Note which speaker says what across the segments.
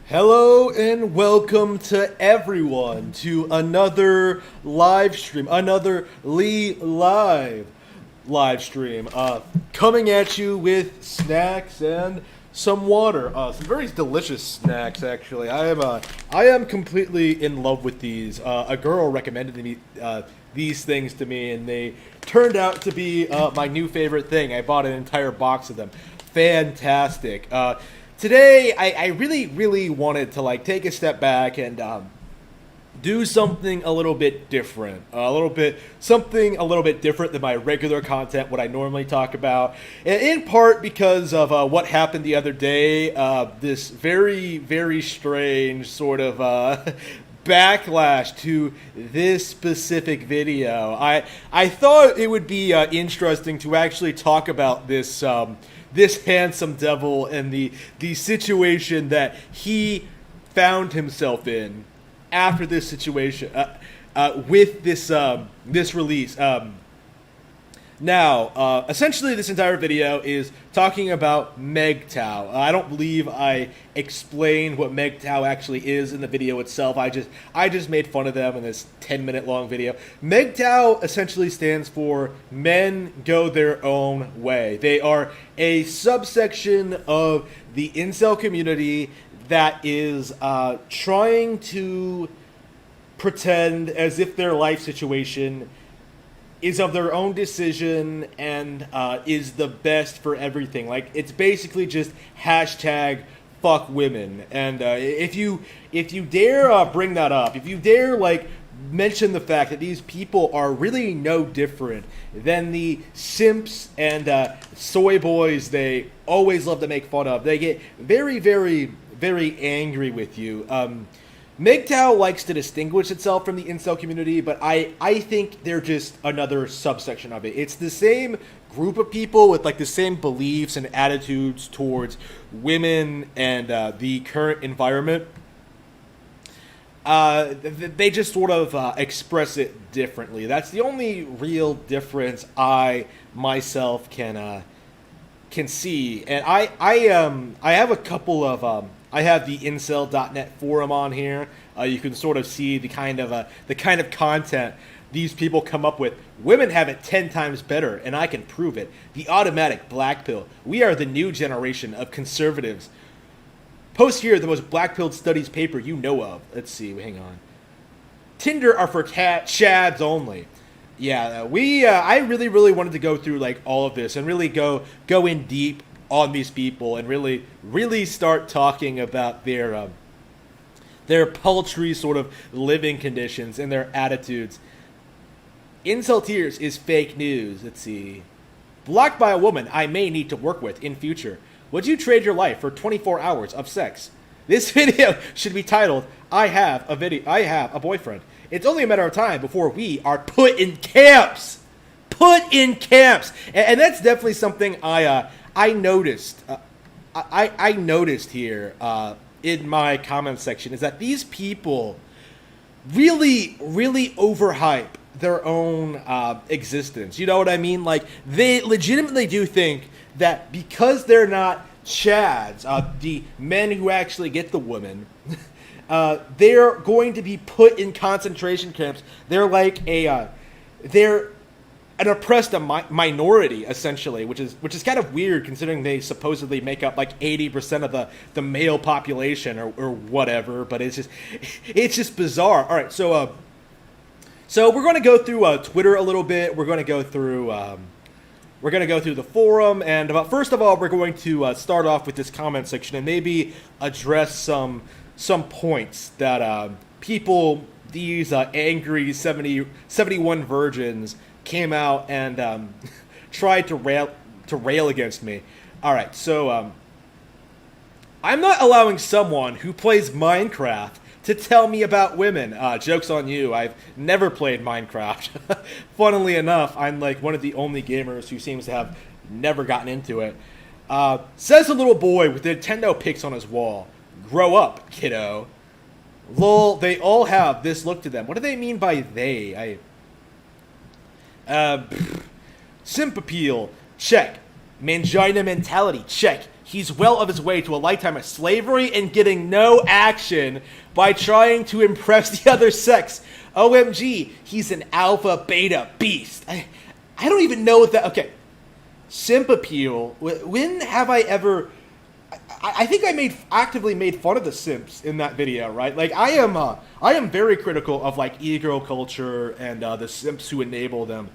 Speaker 1: Hello and welcome to everyone to another live stream, another LeeLive live stream. Coming at you with snacks and some water. Some very delicious snacks, actually. I am completely in love with these. A girl recommended me these things to me, and they turned out to be my new favorite thing. I bought an entire box of them. Fantastic. Today, I really wanted to take a step back and do something a little bit different, something a little bit different than my regular content, what I normally talk about. In part because of what happened the other day, this very strange sort of backlash to this specific video. I thought it would be interesting to actually talk about this. This handsome devil and the situation that he found himself in after this situation with this release. Now, essentially, this entire video is talking about MGTOW. I don't believe I explained what MGTOW actually is in the video itself. I just made fun of them in this 10-minute long video. MGTOW essentially stands for Men Go Their Own Way. They are a subsection of the incel community that is trying to pretend as if their life situation is of their own decision and is the best for everything. Like, it's basically just hashtag fuck women. And if you dare bring that up, if you dare mention the fact that these people are really no different than the simps and soy boys they always love to make fun of, they get very angry with you. MGTOW likes to distinguish itself from the incel community, but I think they're just another subsection of it. It's the same group of people with the same beliefs and attitudes towards women and the current environment. They just sort of express it differently. That's the only real difference I myself can see. And I have a couple of I have the incel.net forum on here. You can sort of see the kind of content these people come up with. Women have it 10 times better, and I can prove it. The automatic black pill. We are the new generation of conservatives. Post here the most black-pilled studies paper you know of. Let's see, hang on. Tinder are for chads only. Yeah, I really wanted to go through all of this and really go in deep on these people and really start talking about their paltry sort of living conditions and their attitudes. Incel tears is fake news. Let's see. Blocked by a woman I may need to work with in future. Would you trade your life for 24 hours of sex? This video should be titled, I have a boyfriend. It's only a matter of time before we are put in camps. Put in camps. And that's definitely something I noticed. I noticed here in my comment section is that these people really overhype their own existence. You know what I mean? They legitimately do think that because they're not chads, the men who actually get the women, they're going to be put in concentration camps. They're they're an oppressed minority, essentially, which is kind of weird considering they supposedly make up 80% of the male population or whatever. But it's just bizarre. All right, so we're going to go through Twitter a little bit. We're going to go through the forum, and first of all, we're going to start off with this comment section and maybe address some points that people, these angry 71 virgins, came out and tried to rail against me. All right, so I'm not allowing someone who plays Minecraft to tell me about women. Joke's on you. I've never played Minecraft. Funnily enough, I'm one of the only gamers who seems to have never gotten into it. Says a little boy with Nintendo pics on his wall. Grow up, kiddo. Lol, they all have this look to them. What do they mean by they? Simp appeal, check. Mangina mentality, check. he's well of his way to a lifetime of slavery and getting no action by trying to impress the other sex. OMG, he's an alpha beta beast. I don't even know what that... Okay, simp appeal. When have I ever... I think I actively made fun of the simps in that video, right? Like, I am very critical of, like, ego culture and the simps who enable them.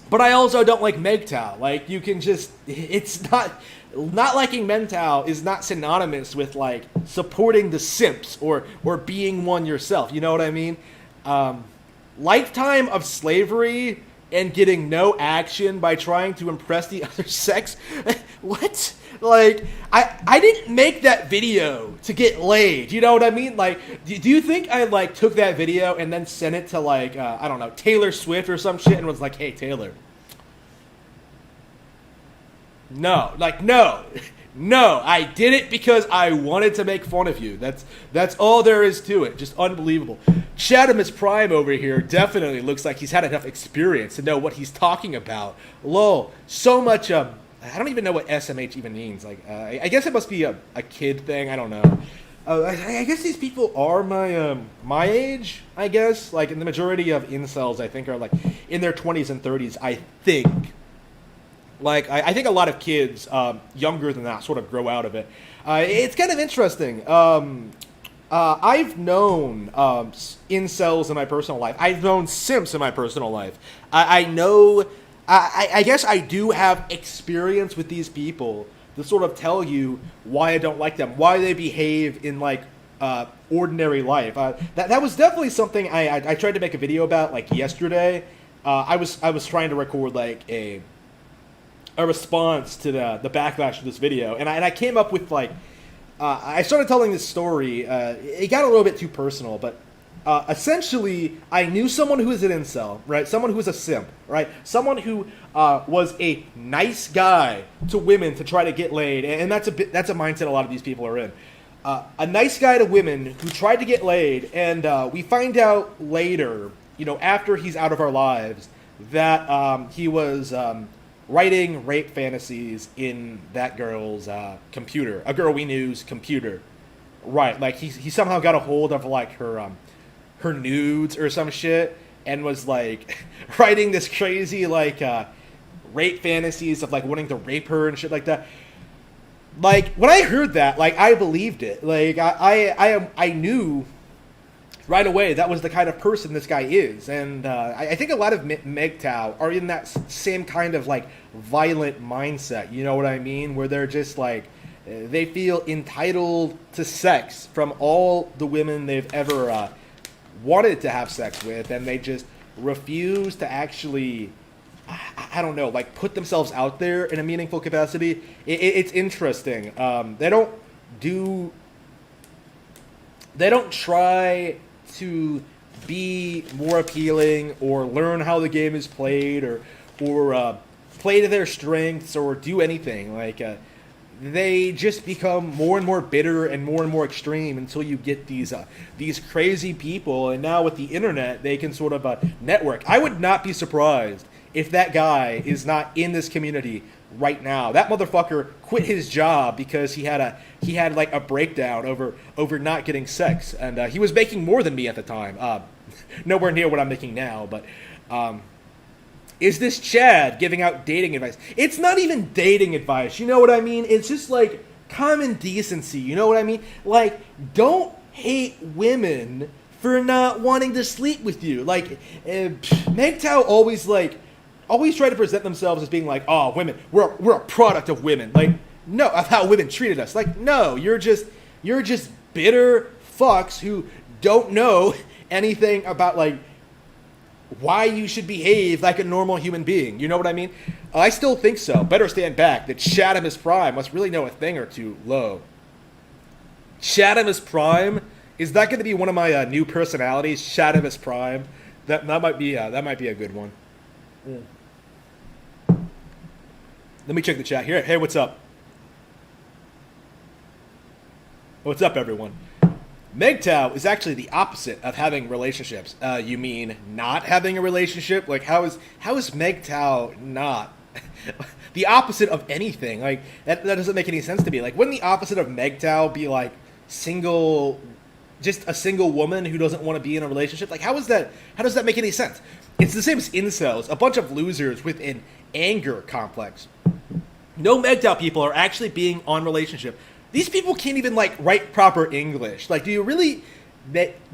Speaker 1: But I also don't like MGTOW. Like, you can just... It's not liking MGTOW is not synonymous with, like, supporting the simps or being one yourself. You know what I mean? Lifetime of slavery and getting no action by trying to impress the other sex? What? Like, I didn't make that video to get laid. You know what I mean? Like, do you think I, like, took that video and then sent it to, like, I don't know, Taylor Swift or some shit and was like, hey, Taylor. No. Like, no. No, I did it because I wanted to make fun of you. That's all there is to it. Just unbelievable. Chadamus Prime over here definitely looks like he's had enough experience to know what he's talking about. Lol. So much, I don't even know what SMH even means. Like, I guess it must be a kid thing. I don't know. I guess these people are my age, I guess. Like, and the majority of incels, I think, are, like, in their 20s and 30s, I think. Like, I think a lot of kids younger than that sort of grow out of it. It's kind of interesting. I've known incels in my personal life. I've known simps in my personal life. I know... I guess I do have experience with these people to sort of tell you why I don't like them, why they behave in, like, ordinary life. That was definitely something I tried to make a video about, like, yesterday. I was trying to record, like, a response to the backlash of this video, and I came up with, like, I started telling this story. It got a little bit too personal, but essentially, I knew someone who was an incel, right? Someone who was a simp, right? Someone who was a nice guy to women to try to get laid, and that's a mindset a lot of these people are in. A nice guy to women who tried to get laid, and we find out later, you know, after he's out of our lives, that he was writing rape fantasies in that girl's computer, a girl we knew's computer, right? Like, he somehow got a hold of, like, her nudes or some shit, and was, like, writing this crazy, like, rape fantasies of, like, wanting to rape her and shit like that. Like, when I heard that, like, I believed it. Like, I knew right away that was the kind of person this guy is. And I think a lot of MGTOW are in that same kind of, like, violent mindset, you know what I mean? Where they're just, like, they feel entitled to sex from all the women they've ever wanted to have sex with, and they just refuse to actually, I don't know, like, put themselves out there in a meaningful capacity. It's interesting. They don't try to be more appealing or learn how the game is played or play to their strengths or do anything. Like, they just become more and more bitter and more extreme until you get these crazy people. And now with the internet, they can sort of network. I would not be surprised if that guy is not in this community right now. That motherfucker quit his job because he had like a breakdown over not getting sex, and he was making more than me at the time. Nowhere near what I'm making now, but is this Chad giving out dating advice? It's not even dating advice, you know what I mean? It's just, like, common decency, you know what I mean? Like, don't hate women for not wanting to sleep with you. Like, MGTOW always try to present themselves as being like, oh, women, we're a product of women. Like, no, of how women treated us. Like, no, you're just bitter fucks who don't know anything about, like, why you should behave like a normal human being. You know what I mean? I still think so. Better stand back. That Chadamus Prime must really know a thing or two. Low. Chadamus Prime? Is that going to be one of my new personalities? Chadamus Prime? That might be a good one. Let me check the chat here. Hey, what's up? What's up, everyone? MGTOW is actually the opposite of having relationships. You mean not having a relationship? Like, how is MGTOW not the opposite of anything. Like that doesn't make any sense to me. Like, wouldn't the opposite of MGTOW be like single, just a single woman who doesn't want to be in a relationship? Like, how does that make any sense? It's the same as incels, a bunch of losers with an anger complex. No MGTOW people are actually being on relationship. These people can't even like write proper English. Like, do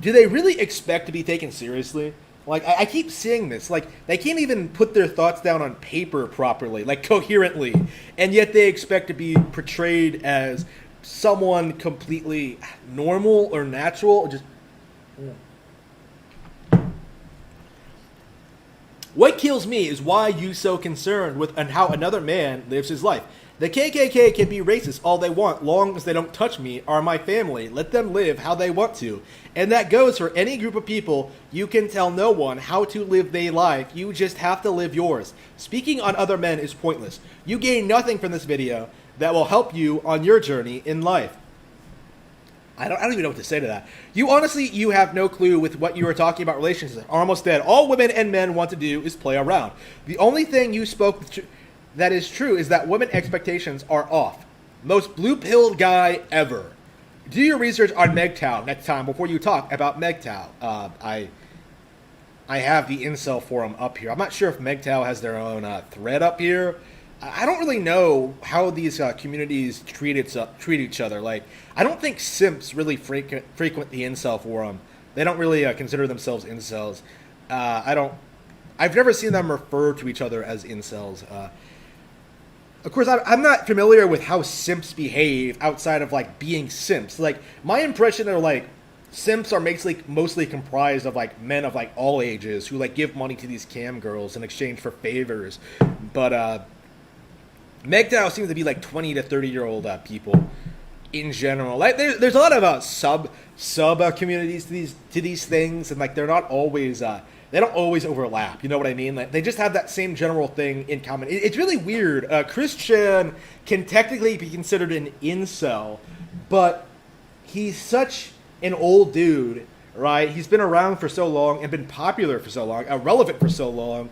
Speaker 1: they really expect to be taken seriously? Like, I keep seeing this. Like, they can't even put their thoughts down on paper properly, like coherently, and yet they expect to be portrayed as someone completely normal or natural. Or just what kills me is why you so concerned with and how another man lives his life. The KKK can be racist all they want, long as they don't touch me or my family. Let them live how they want to. And that goes for any group of people. You can tell no one how to live their life. You just have to live yours. Speaking on other men is pointless. You gain nothing from this video that will help you on your journey in life. I don't even know what to say to that. You have no clue with what you were talking about relationships. Almost dead. All women and men want to do is play around. The only thing you spoke that is true is that women expectations are off. Most blue-pilled guy ever. Do your research on MGTOW next time before you talk about MGTOW. I have the incel forum up here. I'm not sure if MGTOW has their own thread up here. I don't really know how these communities treat each other. Like, I don't think simps really frequent the incel forum. They don't really consider themselves incels. I've never seen them refer to each other as incels. Of course, I'm not familiar with how simps behave outside of, like, being simps. Like, my impression are, like, simps are mostly comprised of, like, men of, like, all ages who, like, give money to these cam girls in exchange for favors. But, MGTOW seems to be, like, 20 to 30-year-old people in general. Like, there's a lot of sub communities to these things, and, like, they're not always... they don't always overlap, you know what I mean? Like, they just have that same general thing in common. It's really weird. Christian can technically be considered an incel, but he's such an old dude, right? He's been around for so long and been popular for so long, relevant for so long.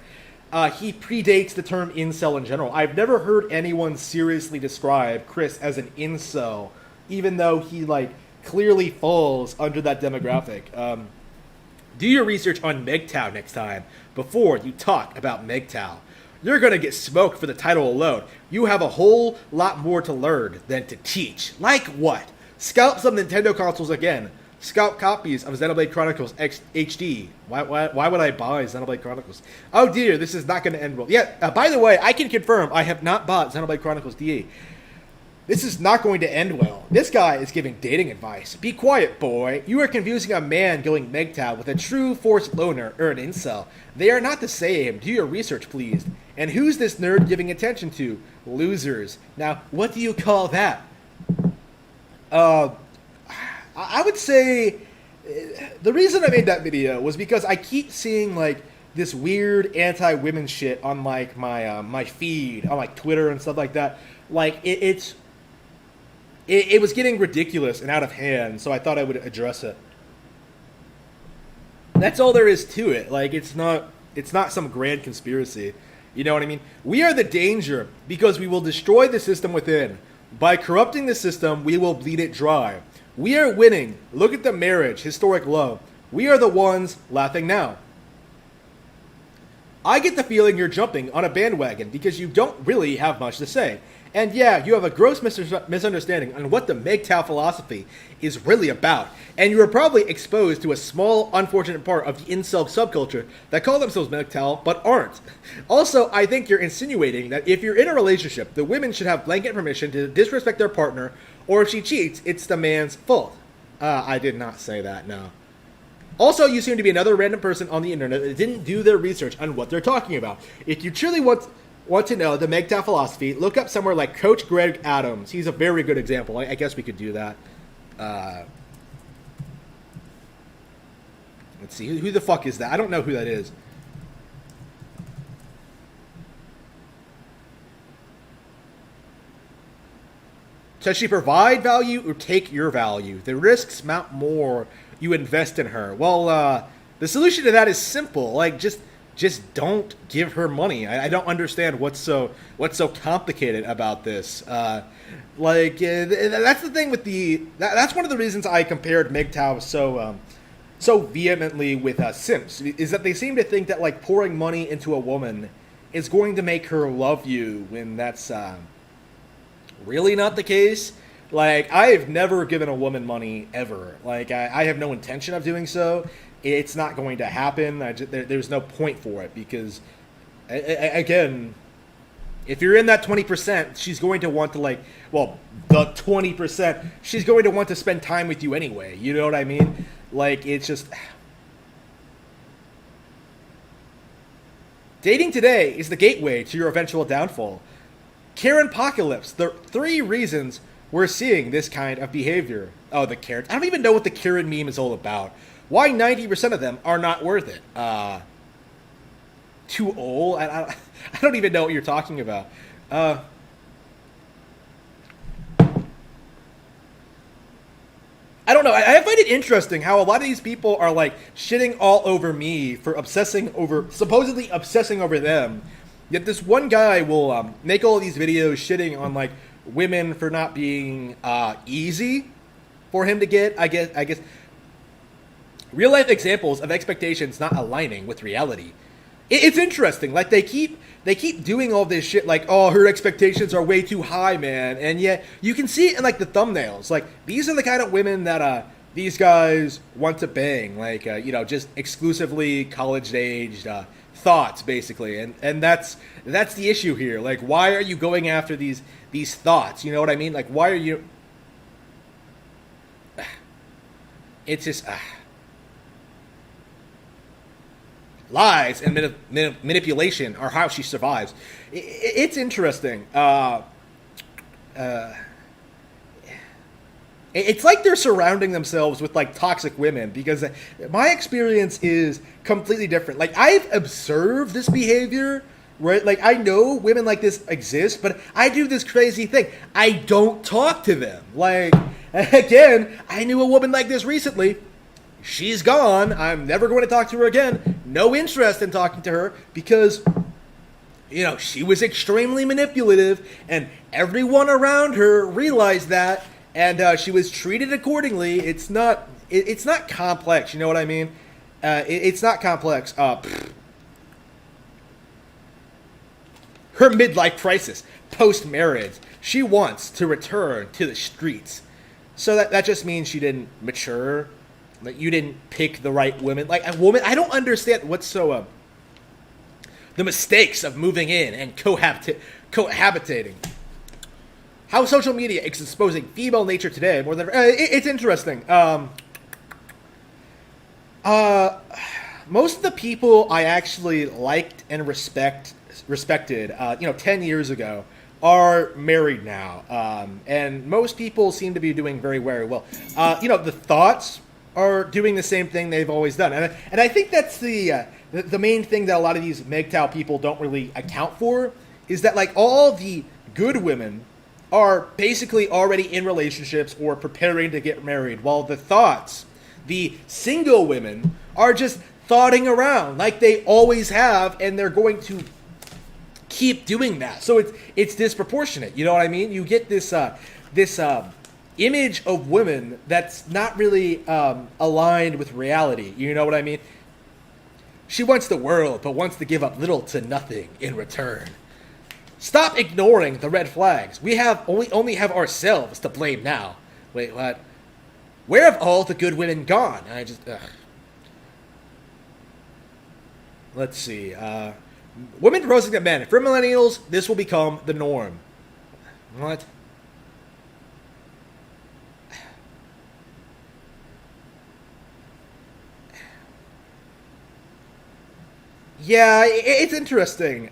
Speaker 1: He predates the term incel in general. I've never heard anyone seriously describe Chris as an incel, even though he, like, clearly falls under that demographic. Do your research on MGTOW next time before you talk about MGTOW. You're going to get smoked for the title alone. You have a whole lot more to learn than to teach. Like what? Scalp some Nintendo consoles again. Scalp copies of Xenoblade Chronicles X HD. Why would I buy Xenoblade Chronicles? Oh dear, this is not going to end well. Yeah, by the way, I can confirm I have not bought Xenoblade Chronicles DE. This is not going to end well. This guy is giving dating advice. Be quiet, boy. You are confusing a man going MGTOW with a true forced loner or an incel. They are not the same. Do your research, please. And who's this nerd giving attention to? Losers. Now, what do you call that? I would say the reason I made that video was because I keep seeing, like, this weird anti-women shit on, like, my feed on, like, Twitter and stuff like that. Like, it was getting ridiculous and out of hand, so I thought I would address it. That's all there is to it. Like, it's not some grand conspiracy. You know what I mean? We are the danger because we will destroy the system within. By corrupting the system, we will bleed it dry. We are winning. Look at the marriage, historic low. We are the ones laughing now. I get the feeling you're jumping on a bandwagon because you don't really have much to say. And yeah, you have a gross misunderstanding on what the MGTOW philosophy is really about. And you are probably exposed to a small, unfortunate part of the incel subculture that call themselves MGTOW, but aren't. Also, I think you're insinuating that if you're in a relationship, the women should have blanket permission to disrespect their partner, or if she cheats, it's the man's fault. I did not say that, no. Also, you seem to be another random person on the internet that didn't do their research on what they're talking about. If you truly want to know the MGTOW philosophy, look up somewhere like Coach Greg Adams. He's a very good example. I guess we could do that. Let's see. Who the fuck is that? I don't know who that is. Does she provide value or take your value? The risks mount more you invest in her. Well, the solution to that is simple. Like, just just don't give her money. I don't understand what's so complicated about this. That's the thing with that's one of the reasons I compared MGTOWs so vehemently with simps, is that they seem to think that like pouring money into a woman is going to make her love you, when that's really not the case. Like, I've never given a woman money ever. Like, I have no intention of doing so. It's not going to happen. There's no point for it, because, again, if you're in that 20%, she's going to want to, like, well, the 20%, she's going to want to spend time with you anyway. You know what I mean? Like, it's just... Dating today is the gateway to your eventual downfall. Karen-pocalypse. The 3 reasons we're seeing this kind of behavior. Oh, the Karen. I don't even know what the Karen meme is all about. Why 90% of them are not worth it. Too old? I don't even know what you're talking about. I don't know. I find it interesting how a lot of these people are like shitting all over me for supposedly obsessing over them. Yet this one guy will make all of these videos shitting on like women for not being easy for him to get. I guess real life examples of expectations not aligning with reality. It's interesting. Like they keep doing all this shit. Like, oh, her expectations are way too high, man. And yet you can see it in like the thumbnails. Like, these are the kind of women that these guys want to bang. Like, just exclusively college aged thoughts, basically. And that's the issue here. Like, why are you going after these thoughts? You know what I mean? Like, why are you? It's just. Lies and manipulation are how she survives. It's interesting. It's like they're surrounding themselves with like toxic women, because my experience is completely different. Like, I've observed this behavior, right? Like, I know women like this exist, but I do this crazy thing. I don't talk to them. Like, again, I knew a woman like this recently. She's gone. I'm never going to talk to her again. No interest in talking to her, because, she was extremely manipulative, and everyone around her realized that, and she was treated accordingly. It's not complex. You know what I mean? It's not complex. Her midlife crisis, post-marriage. She wants to return to the streets. So that just means she didn't mature. Like, you didn't pick the right woman. Like, a woman, I don't understand what's so, the mistakes of moving in and cohabitating. How social media is exposing female nature today more than ever. It's interesting. Most of the people I actually liked and respected, 10 years ago, are married now. And most people seem to be doing very, very well. The thoughts are doing the same thing they've always done. And I think that's the main thing that a lot of these MGTOW people don't really account for, is that like all the good women are basically already in relationships or preparing to get married, while the thoughts, the single women, are just thoughting around like they always have, and they're going to keep doing that. So it's disproportionate. You know what I mean? You get this image of women that's not really aligned with reality. You know what I mean? She wants the world, but wants to give up little to nothing in return. Stop ignoring the red flags. We only have ourselves to blame now. Wait, what? Where have all the good women gone? Let's see. Women proposing to men. For millennials, this will become the norm. What? Yeah, it's interesting.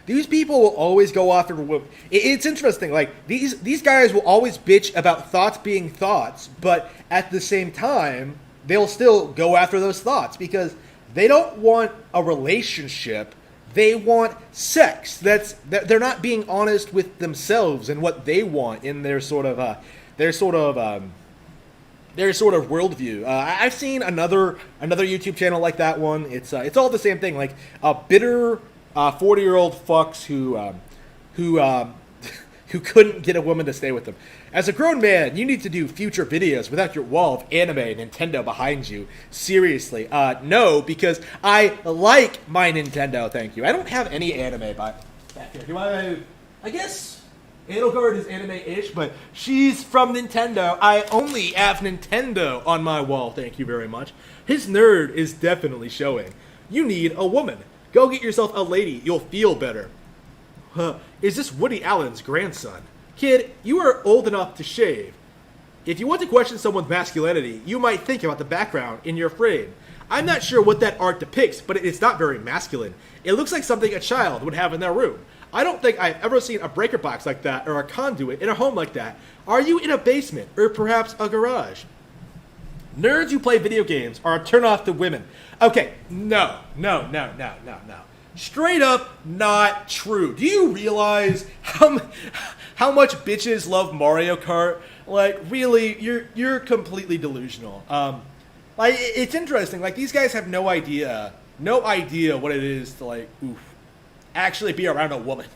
Speaker 1: These people will always go after women. It's interesting. Like, these guys will always bitch about thoughts being thoughts, but at the same time, they'll still go after those thoughts because they don't want a relationship. They want sex. They're not being honest with themselves and what they want in their sort of their sort of worldview. I've seen another YouTube channel like that one. It's all the same thing, like bitter 40-year-old fucks who who couldn't get a woman to stay with them. As a grown man, you need to do future videos without your wall of anime and Nintendo behind you. Seriously. No, because I like my Nintendo, thank you. I don't have any anime back here. I guess Edelgard is anime-ish, but she's from Nintendo. I only have Nintendo on my wall, thank you very much. His nerd is definitely showing. You need a woman. Go get yourself a lady. You'll feel better. Is this Woody Allen's grandson? Kid, you are old enough to shave. If you want to question someone's masculinity, you might think about the background in your frame. I'm not sure what that art depicts, but it's not very masculine. It looks like something a child would have in their room. I don't think I've ever seen a breaker box like that or a conduit in a home like that. Are you in a basement or perhaps a garage? Nerds who play video games are a turnoff to women. Okay, no. Straight up not true. Do you realize how much bitches love Mario Kart? Like, really, you're completely delusional. Like, it's interesting. Like, these guys have no idea what it is to, actually be around a woman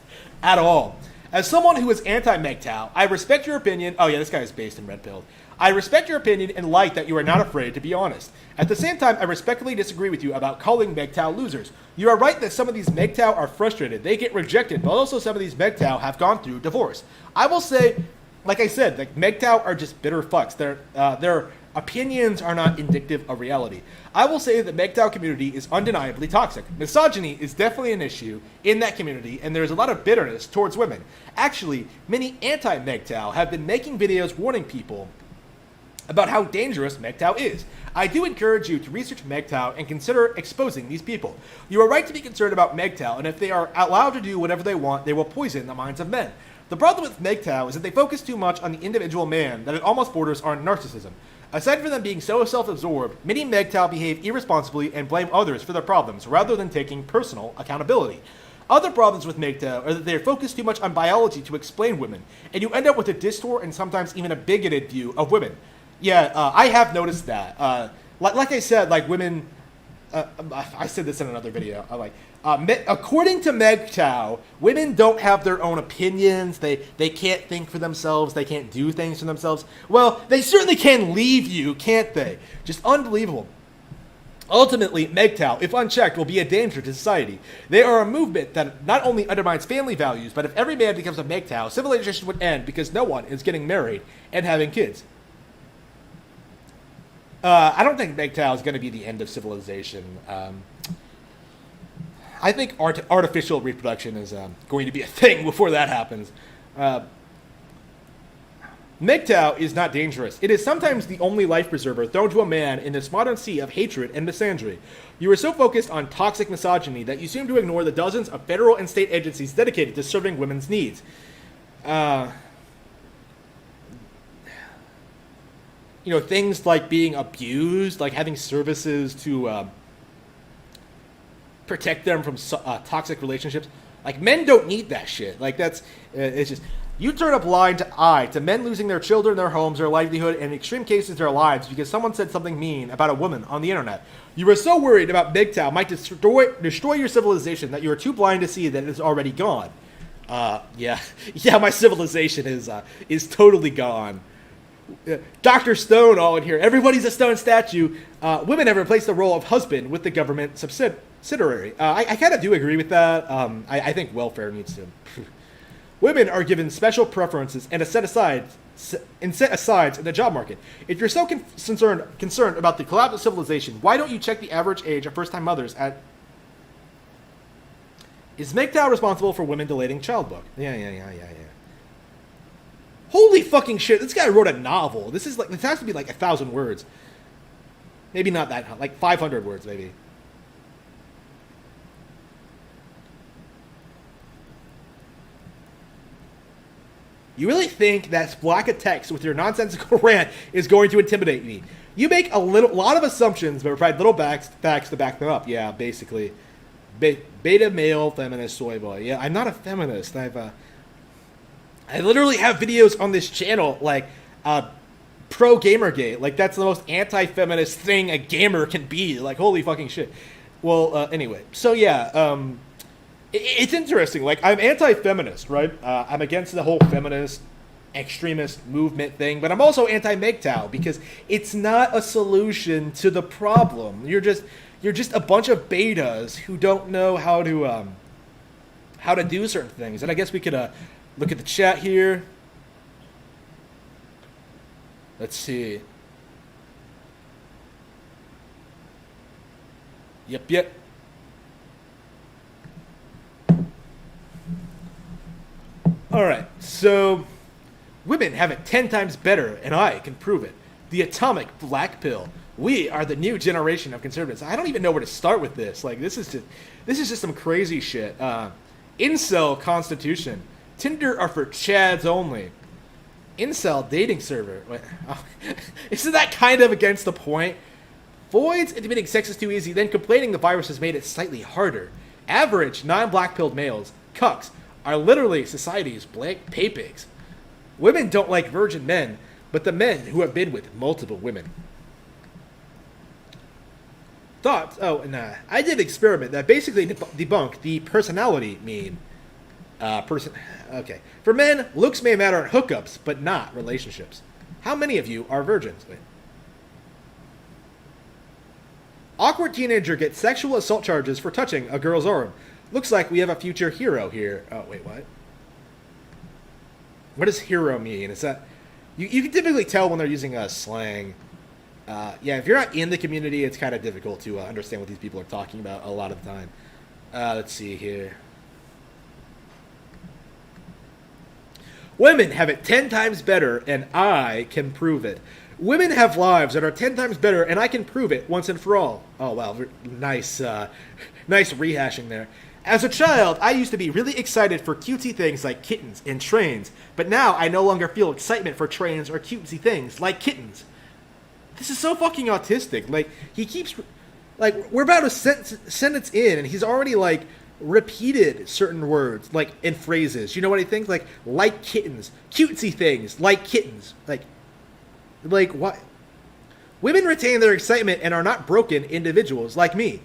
Speaker 1: at all. As someone who is anti-MGTOW, I respect your opinion. Oh yeah, this guy is based in Red Pill. I respect your opinion and like that you are not afraid to be honest. At the same time, I respectfully disagree with you about calling MGTOW losers. You are right that some of these MGTOW are frustrated. They get rejected, but also some of these MGTOW have gone through divorce. I will say, like I said, like MGTOW are just bitter fucks. Their opinions are not indicative of reality. I will say that the MGTOW community is undeniably toxic. Misogyny is definitely an issue in that community, and there's a lot of bitterness towards women. Actually, many anti-MGTOW have been making videos warning people about how dangerous MGTOW is. I do encourage you to research MGTOW and consider exposing these people. You are right to be concerned about MGTOW, and if they are allowed to do whatever they want, they will poison the minds of men. The problem with MGTOW is that they focus too much on the individual man that it almost borders on narcissism. Aside from them being so self-absorbed, many MGTOW behave irresponsibly and blame others for their problems rather than taking personal accountability. Other problems with MGTOW are that they are focused too much on biology to explain women, and you end up with a distorted and sometimes even a bigoted view of women. Yeah, I have noticed that. Like I said, like women, I said this in another video. According to MGTOW, women don't have their own opinions. They can't think for themselves. They can't do things for themselves. Well, they certainly can leave you, can't they? Just unbelievable. Ultimately, MGTOW, if unchecked, will be a danger to society. They are a movement that not only undermines family values, but if every man becomes a MGTOW, civilization would end because no one is getting married and having kids. I don't think MGTOW is going to be the end of civilization. I think artificial reproduction is going to be a thing before that happens. MGTOW is not dangerous. It is sometimes the only life preserver thrown to a man in this modern sea of hatred and misandry. You are so focused on toxic misogyny that you seem to ignore the dozens of federal and state agencies dedicated to serving women's needs. Things like being abused, like having services to protect them from toxic relationships. Like, men don't need that shit. Like, it's just, you turn a blind eye to men losing their children, their homes, their livelihood, and in extreme cases, their lives because someone said something mean about a woman on the internet. You are so worried about MGTOW might destroy your civilization that you are too blind to see that it is already gone. Yeah, my civilization is totally gone. Dr. Stone all in here. Everybody's a stone statue. Women have replaced the role of husband with the government subsidiary. I kind of do agree with that. I think welfare needs to. Women are given special preferences and set asides in the job market. If you're so concerned about the collapse of civilization, why don't you check the average age of first-time mothers at... Is MGTOW responsible for women delaying childbirth? Yeah. Holy fucking shit, this guy wrote a novel. This has to be like 1,000 words. Maybe not that, like 500 words maybe. You really think that black of text with your nonsensical rant is going to intimidate me? You make a lot of assumptions, but provide little facts to back them up. Yeah, basically. Beta male feminist soy boy. Yeah, I'm not a feminist. I literally have videos on this channel, like, pro Gamergate. Like, that's the most anti-feminist thing a gamer can be. Like, holy fucking shit. Well, anyway. So, yeah, it's interesting. Like, I'm anti-feminist, right? I'm against the whole feminist extremist movement thing, but I'm also anti-MGTOW because it's not a solution to the problem. You're just a bunch of betas who don't know how to do certain things. And I guess we could look at the chat here. Let's see. Yep. All right, so women have it 10 times better, and I can prove it. The atomic black pill. We are the new generation of conservatives. I don't even know where to start with this. Like, this is just some crazy shit. Incel constitution. Tinder are for chads only. Incel dating server. Isn't that kind of against the point? Voids admitting sex is too easy, then complaining the virus has made it slightly harder. Average non-black-pilled males, cucks, are literally society's blank pay pigs. Women don't like virgin men, but the men who have been with multiple women. Thoughts? Oh, and I did an experiment that basically debunked the personality meme. Okay. For men, looks may matter in hookups, but not relationships. How many of you are virgins? Wait. Awkward teenager gets sexual assault charges for touching a girl's arm. Looks like we have a future hero here. Oh, wait, what? What does hero mean? Is that... You can typically tell when they're using a slang. Yeah, if you're not in the community, it's kind of difficult to understand what these people are talking about a lot of the time. Let's see here. Women have it 10 times better, and I can prove it. Women have lives that are 10 times better, and I can prove it once and for all. Oh, wow. Nice, nice rehashing there. As a child, I used to be really excited for cutesy things like kittens and trains, but now I no longer feel excitement for trains or cutesy things like kittens. This is so fucking autistic. Like, he keeps... Like, we're about a sentence in, and he's already, like, repeated certain words, like, in phrases. You know what he thinks? Like kittens. Cutesy things, like kittens. Like, what? Women retain their excitement and are not broken individuals like me.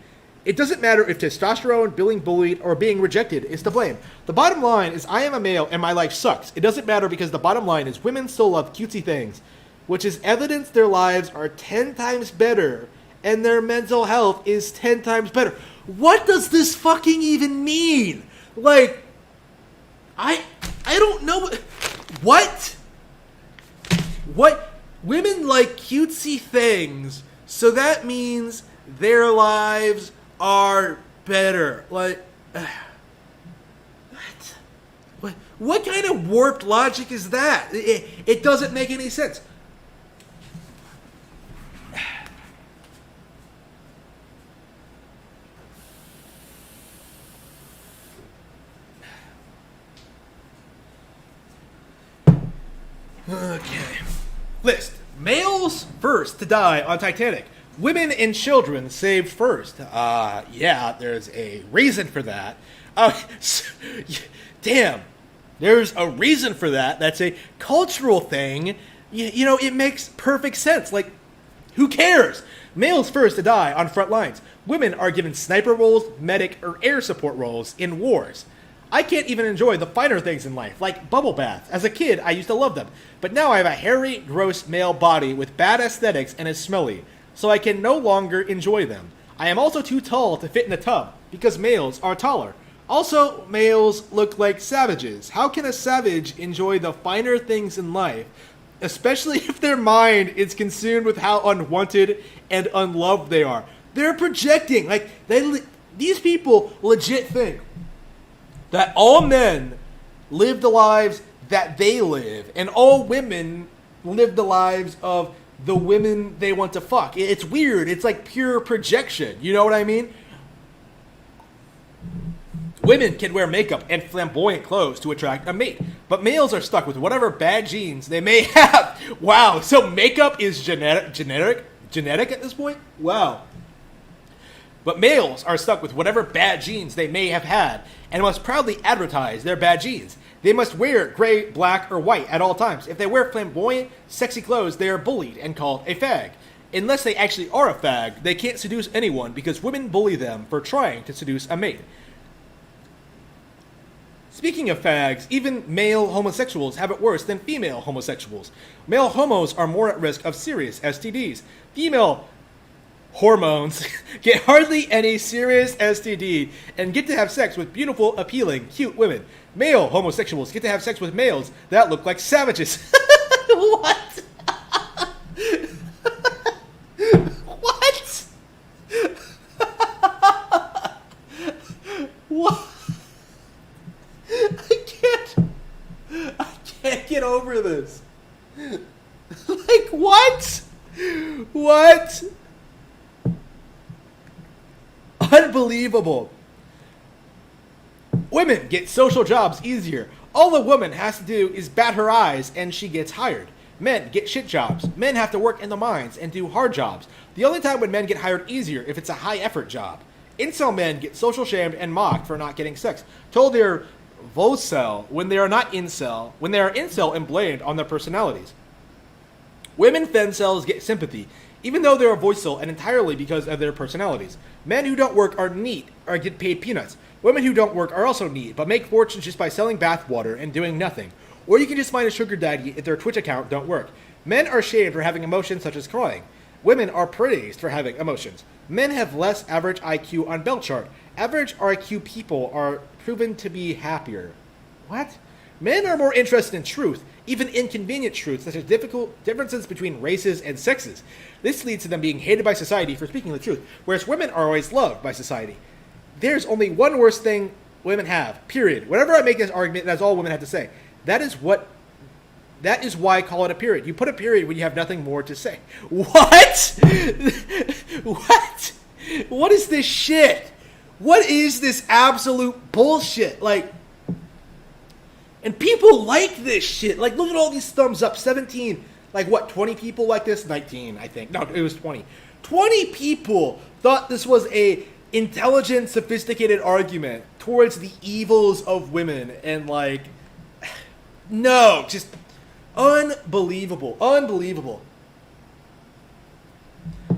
Speaker 1: It doesn't matter if testosterone, being bullied, or being rejected is to blame. The bottom line is I am a male and my life sucks. It doesn't matter because the bottom line is women still love cutesy things, which is evidence their lives are 10 times better and their mental health is 10 times better. What does this fucking even mean? Like, I don't know. What? What? Women like cutesy things, so that means their lives are better. Like, what? What kind of warped logic is that? It doesn't make any sense. Okay. List. Males first to die on Titanic. Women and children saved first. Yeah, there's a reason for that. Damn. There's a reason for that. That's a cultural thing. You know, it makes perfect sense. Like, who cares? Males first to die on front lines. Women are given sniper roles, medic, or air support roles in wars. I can't even enjoy the finer things in life, like bubble baths. As a kid, I used to love them. But now I have a hairy, gross male body with bad aesthetics and is smelly, so I can no longer enjoy them. I am also too tall to fit in the tub, because males are taller. Also, males look like savages. How can a savage enjoy the finer things in life, especially if their mind is consumed with how unwanted and unloved they are? They're projecting. Like, these people legit think that all men live the lives that they live, and all women live the lives of the women they want to fuck. It's weird. It's like pure projection. You know what I mean? Women can wear makeup and flamboyant clothes to attract a mate, but males are stuck with whatever bad genes they may have. Wow, so makeup is genetic at this point? Wow. But males are stuck with whatever bad genes they may have had, and must proudly advertise their bad genes. They must wear gray, black, or white at all times. If they wear flamboyant, sexy clothes, they are bullied and called a fag. Unless they actually are a fag, they can't seduce anyone because women bully them for trying to seduce a mate. Speaking of fags, even male homosexuals have it worse than female homosexuals. Male homos are more at risk of serious STDs. Female hormones get hardly any serious STD and get to have sex with beautiful, appealing, cute women. Male homosexuals get to have sex with males that look like savages. What? What? What? I can't get over this. Like, what? What? Unbelievable. Women get social jobs easier. All a woman has to do is bat her eyes and she gets hired. Men get shit jobs. Men have to work in the mines and do hard jobs. The only time when men get hired easier if it's a high effort job. Incel men get social shamed and mocked for not getting sex. Told they're vocel when they are not incel, when they are incel and blamed on their personalities. Women femcels get sympathy, even though they are voiceful and entirely because of their personalities. Men who don't work are neat or get paid peanuts. Women who don't work are also neat, but make fortunes just by selling bathwater and doing nothing. Or you can just find a sugar daddy if their Twitch account don't work. Men are shamed for having emotions such as crying. Women are praised for having emotions. Men have less average IQ on Bell chart. Average IQ people are proven to be happier. What? Men are more interested in truth, even inconvenient truths such as difficult differences between races and sexes. This leads to them being hated by society for speaking the truth, whereas women are always loved by society. There's only one worst thing women have, period. Whenever I make this argument, that's all women have to say. That is why I call it a period. You put a period when you have nothing more to say. What? What? What is this shit? What is this absolute bullshit? Like, and people like this shit. Like, look at all these thumbs up. 17, like what, 20 people like this? 19, I think. No, it was 20. 20 people thought this was a intelligent, sophisticated argument towards the evils of women. And like, no, just unbelievable. Unbelievable.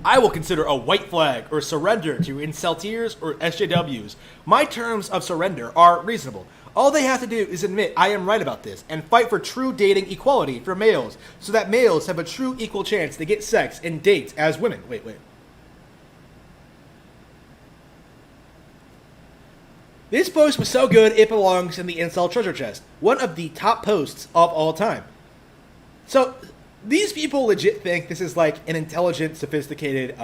Speaker 1: I will consider a white flag or surrender to incel or SJWs. My terms of surrender are reasonable. All they have to do is admit I am right about this and fight for true dating equality for males so that males have a true equal chance to get sex and date as women. Wait. This post was so good it belongs in the incel treasure chest. One of the top posts of all time. So, these people legit think this is like an intelligent, sophisticated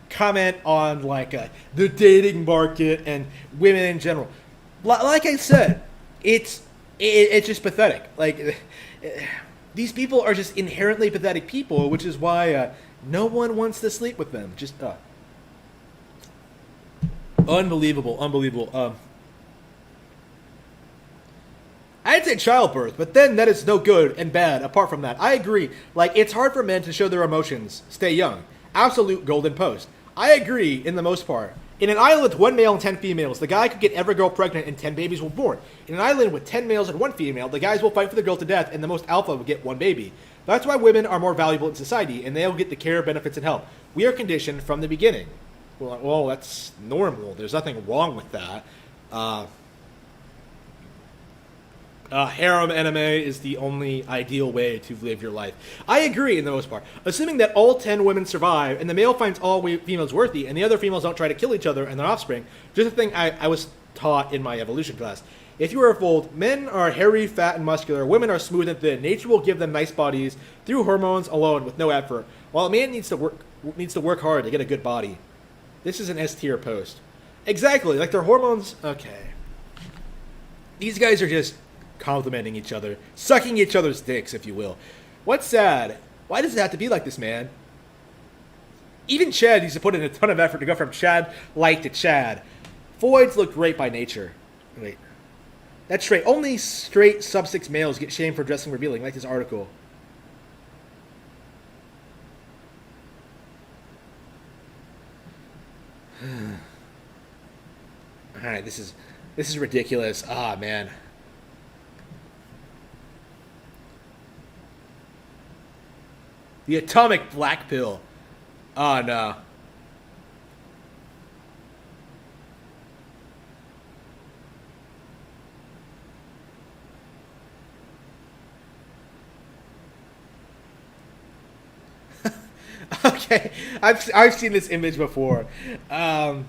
Speaker 1: comment on like the dating market and women in general. Like I said, it's just pathetic. Like these people are just inherently pathetic people, which is why no one wants to sleep with them. Just unbelievable. I'd say childbirth, but then that is no good and bad apart from that. I agree. Like, it's hard for men to show their emotions. Stay young. Absolute golden post. I agree in the most part. In an island with 1 male and 10 females, the guy could get every girl pregnant and 10 babies will be born. In an island with 10 males and 1 female, the guys will fight for the girl to death and the most alpha will get 1 baby. That's why women are more valuable in society and they'll get the care, benefits, and help. We are conditioned from the beginning. Well, that's normal. There's nothing wrong with that. Harem anime is the only ideal way to live your life. I agree in the most part. Assuming that all 10 women survive and the male finds all females worthy and the other females don't try to kill each other and their offspring, just a thing I was taught in my evolution class. If you are fooled, men are hairy, fat, and muscular. Women are smooth and thin. Nature will give them nice bodies through hormones alone with no effort, while a man needs to work hard to get a good body. This is an S tier post. Exactly, like their hormones. Okay. These guys are just complimenting each other, sucking each other's dicks, if you will. What's sad? Why does it have to be like this, man? Even Chad needs to put in a ton of effort to go from Chad Light to Chad. Voids look great by nature. Wait. That's straight. Only straight sub-6 males get shamed for dressing revealing, like this article. Alright, this is This is ridiculous. Ah, man. The atomic black pill. Oh, no. Okay, I've seen this image before. Ugh.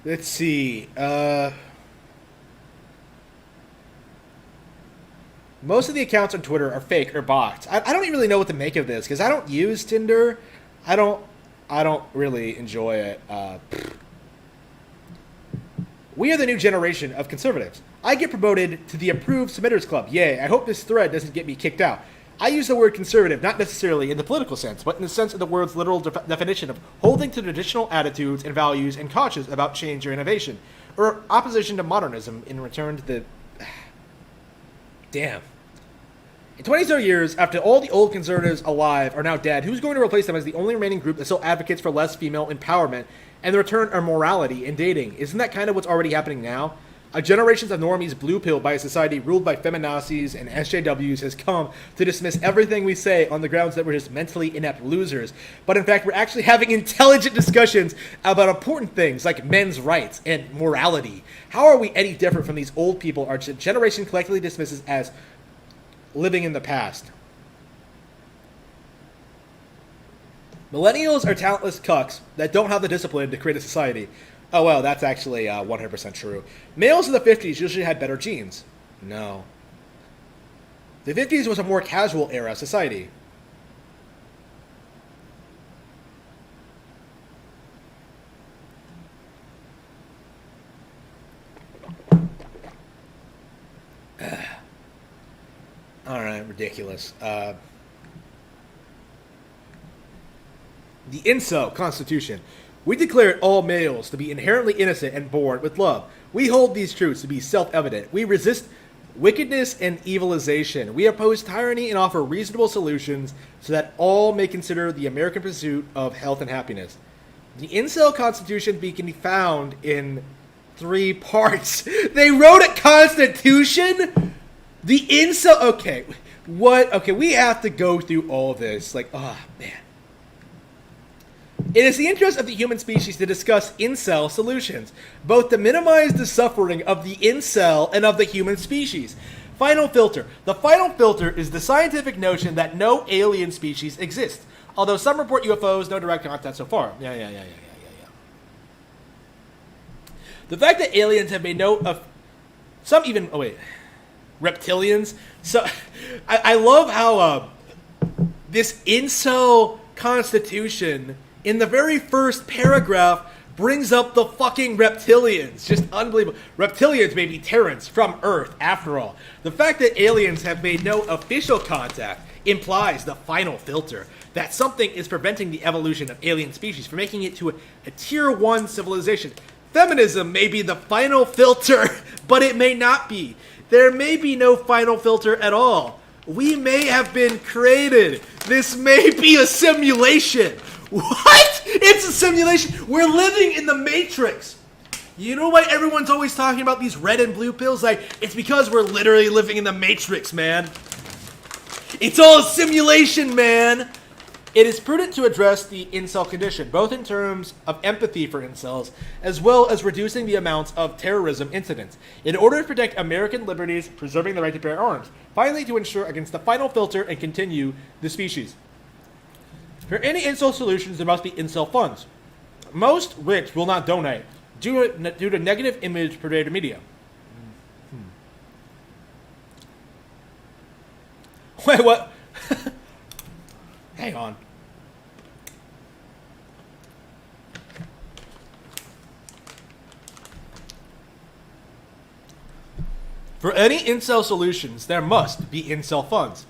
Speaker 1: Let's see. Most of the accounts on Twitter are fake or bots. I don't even really know what to make of this because I don't use Tinder. I don't. I don't really enjoy it. We are the new generation of conservatives. I get promoted to the approved submitters club. Yay! I hope this thread doesn't get me kicked out. I use the word conservative not necessarily in the political sense, but in the sense of the word's literal definition of holding to traditional attitudes and values and cautious about change or innovation, or opposition to modernism in return to the... Damn. In 27 years, after all the old conservatives alive are now dead, who's going to replace them as the only remaining group that still advocates for less female empowerment and the return of morality in dating? Isn't that kind of what's already happening now? A generations of normies blue pilled by a society ruled by feminazis and SJWs has come to dismiss everything we say on the grounds that we're just mentally inept losers. But in fact, we're actually having intelligent discussions about important things like men's rights and morality. How are we any different from these old people our generation collectively dismisses as living in the past? Millennials are talentless cucks that don't have the discipline to create a society. Oh, well, that's actually 100% true. Males in the 50s usually had better genes. No. The 50s was a more casual era of society. Alright, ridiculous. The incel constitution. We declare all males to be inherently innocent and born with love. We hold these truths to be self-evident. We resist wickedness and evilization. We oppose tyranny and offer reasonable solutions so that all may consider the American pursuit of health and happiness. The incel constitution can be found in 3 parts. They wrote a constitution? The incel... Okay, what? Okay, we have to go through all of this. Like, oh, man. It is the interest of the human species to discuss incel solutions, both to minimize the suffering of the incel and of the human species. Final filter. The final filter is the scientific notion that no alien species exist, although some report UFOs, no direct contact so far. Yeah. The fact that aliens have made note of some even... Oh, wait. Reptilians? So, I love how this incel constitution... in the very first paragraph, brings up the fucking reptilians. Just unbelievable. Reptilians may be Terrans from Earth, after all. The fact that aliens have made no official contact implies the final filter, that something is preventing the evolution of alien species from making it to a Tier 1 civilization. Feminism may be the final filter, but it may not be. There may be no final filter at all. We may have been created. This may be a simulation. What? It's a simulation. We're living in the Matrix. You know why everyone's always talking about these red and blue pills? Like, it's because we're literally living in the Matrix, man. It's all a simulation, man. It is prudent to address the incel condition, both in terms of empathy for incels, as well as reducing the amounts of terrorism incidents, in order to protect American liberties, preserving the right to bear arms. Finally, to ensure against the final filter and continue the species. For any incel solutions, there must be incel funds. Most rich will not donate due to negative image portrayed in media. Wait, what? Hang on. For any incel solutions, there must be incel funds.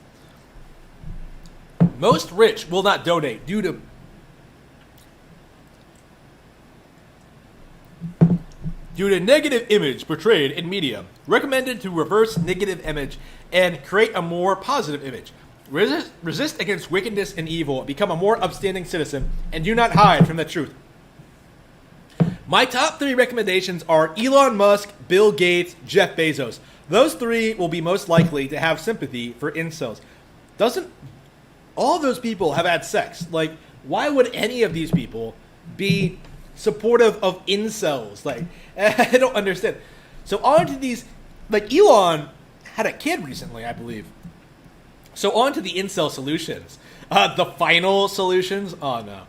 Speaker 1: Most rich will not donate due to negative image portrayed in media. Recommended to reverse negative image and create a more positive image. Resist against wickedness and evil. Become a more upstanding citizen and do not hide from the truth. My top 3 recommendations are Elon Musk, Bill Gates, Jeff Bezos. Those 3 will be most likely to have sympathy for incels. Doesn't all of those people have had sex? Like, why would any of these people be supportive of incels? Like, I don't understand. So on to these, like, Elon had a kid recently, I believe. So on to the incel solutions. The final solutions? Oh, no.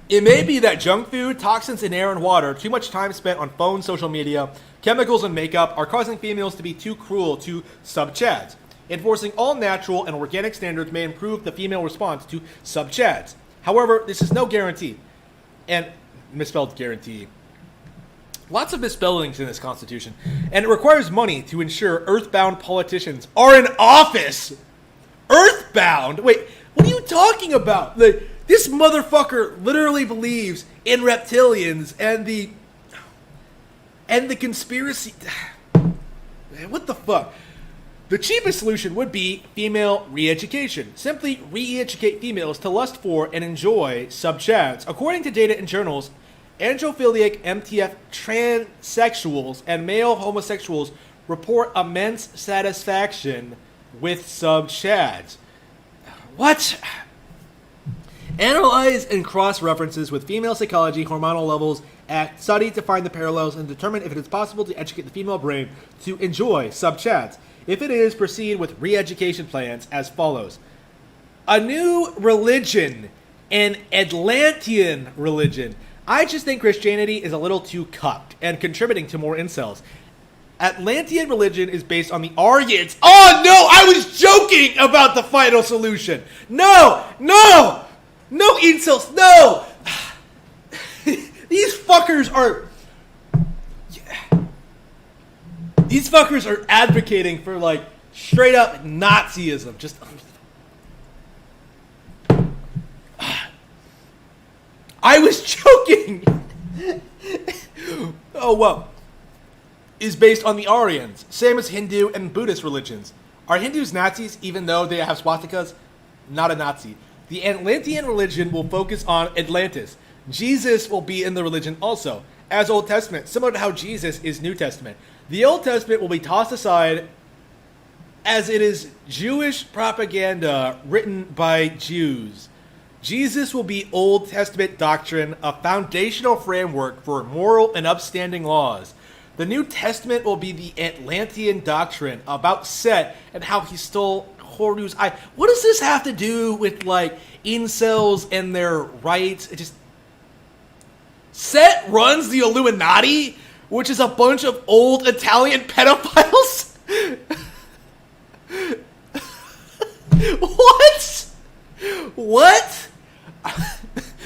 Speaker 1: It may be that junk food, toxins in air and water, too much time spent on phone, social media, chemicals and makeup are causing females to be too cruel to sub-chads. Enforcing all natural and organic standards may improve the female response to sub-chads. However, this is no guarantee. And misspelled guarantee. Lots of misspellings in this Constitution. And it requires money to ensure earthbound politicians are in office. Earthbound? Wait, what are you talking about? This motherfucker literally believes in reptilians and the conspiracy. What the fuck? The cheapest solution would be female re-education. Simply re-educate females to lust for and enjoy sub-chads. According to data in journals, androphilic MTF transsexuals and male homosexuals report immense satisfaction with sub-chads. What? Analyze and cross-references with female psychology, hormonal levels, study to find the parallels and determine if it is possible to educate the female brain to enjoy sub-chads. If it is, proceed with re-education plans as follows. A new religion, an Atlantean religion. I just think Christianity is a little too cucked and contributing to more incels. Atlantean religion is based on the Aryans. Oh no, I was joking about the final solution. No, incels, no! These fuckers are advocating for, like, straight up Nazism. Just I was joking. Oh well. Is based on the Aryans, same as Hindu and Buddhist religions. Are Hindus Nazis even though they have swastikas? Not a Nazi. The Atlantean religion will focus on Atlantis. Jesus will be in the religion also, as Old Testament, similar to how Jesus is New Testament. The Old Testament will be tossed aside as it is Jewish propaganda written by Jews. Jesus will be Old Testament doctrine, a foundational framework for moral and upstanding laws. The New Testament will be the Atlantean doctrine about Set and how he stole Horus. What does this have to do with, like, incels and their rights? It just... Set runs the Illuminati, which is a bunch of old Italian pedophiles? What? What?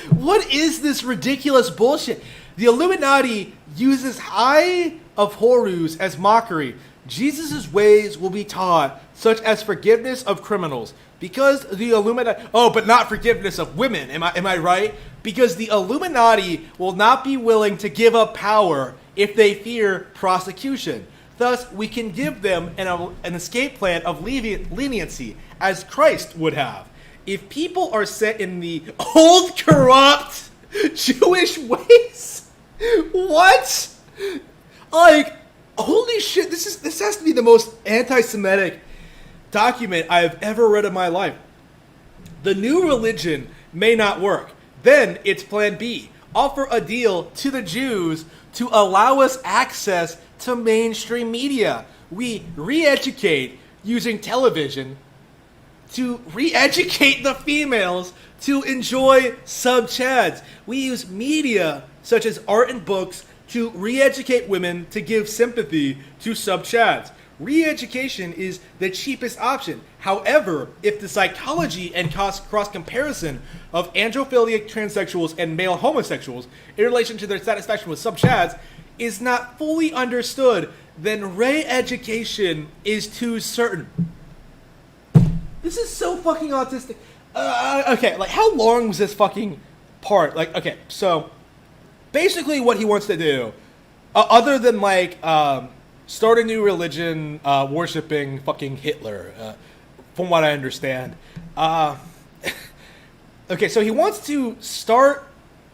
Speaker 1: What is this ridiculous bullshit? The Illuminati uses Eye of Horus as mockery. Jesus' ways will be taught, such as forgiveness of criminals. Because the Illuminati... Oh, but not forgiveness of women. Am I right? Because the Illuminati will not be willing to give up power if they fear prosecution. Thus, we can give them an escape plan of leniency, as Christ would have. If people are set in the old, corrupt Jewish ways... What? Like, holy shit, this has to be the most anti-Semitic document I've ever read in my life. The new religion may not work. Then it's plan B. Offer a deal to the Jews to allow us access to mainstream media. We re-educate using television to re-educate the females to enjoy sub-chads. We use media such as art and books to re-educate women to give sympathy to sub-chads. Re-education is the cheapest option. However, if the psychology and cross-comparison of androphilic transsexuals and male homosexuals in relation to their satisfaction with sub-chads is not fully understood, then re-education is too certain. This is so fucking autistic. Okay, like, how long was this fucking part? Like, okay, so basically what he wants to do, other than, like, start a new religion, worshipping fucking Hitler, from what I understand. Okay, so he wants to start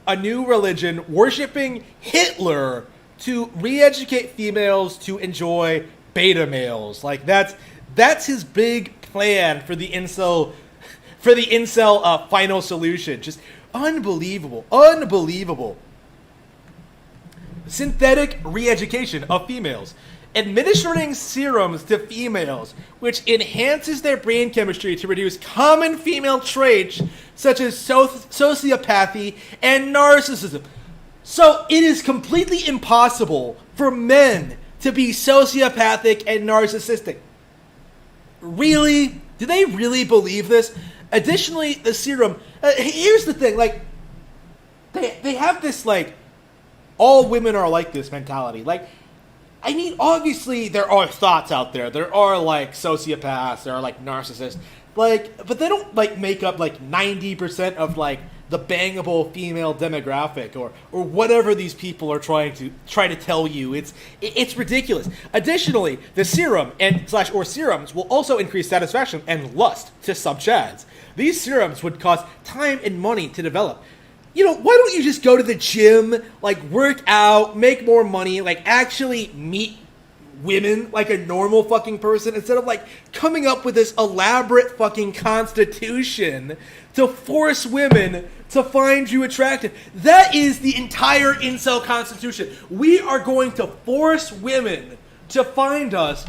Speaker 1: a new religion, worshipping Hitler, to re-educate females to enjoy beta males. Like, that's his big plan for the incel final solution. Just unbelievable. Synthetic re-education of females. Administering serums to females, which enhances their brain chemistry to reduce common female traits such as sociopathy and narcissism. So it is completely impossible for men to be sociopathic and narcissistic. Really? Do they really believe this? Additionally, the serum... here's the thing, like, they have this, like, all women are like this mentality. Like, I mean, obviously, there are thoughts out there. There are, like, sociopaths. There are, like, narcissists. Like, but they don't, like, make up, like, 90% of, like, the bangable female demographic or whatever these people are trying to tell you. It's ridiculous. Additionally, the serum or serums will also increase satisfaction and lust to sub-chads. These serums would cost time and money to develop. You know, why don't you just go to the gym, like, work out, make more money, like, actually meet women like a normal fucking person, instead of, like, coming up with this elaborate fucking constitution to force women to find you attractive. That is the entire incel constitution. We are going to force women to find us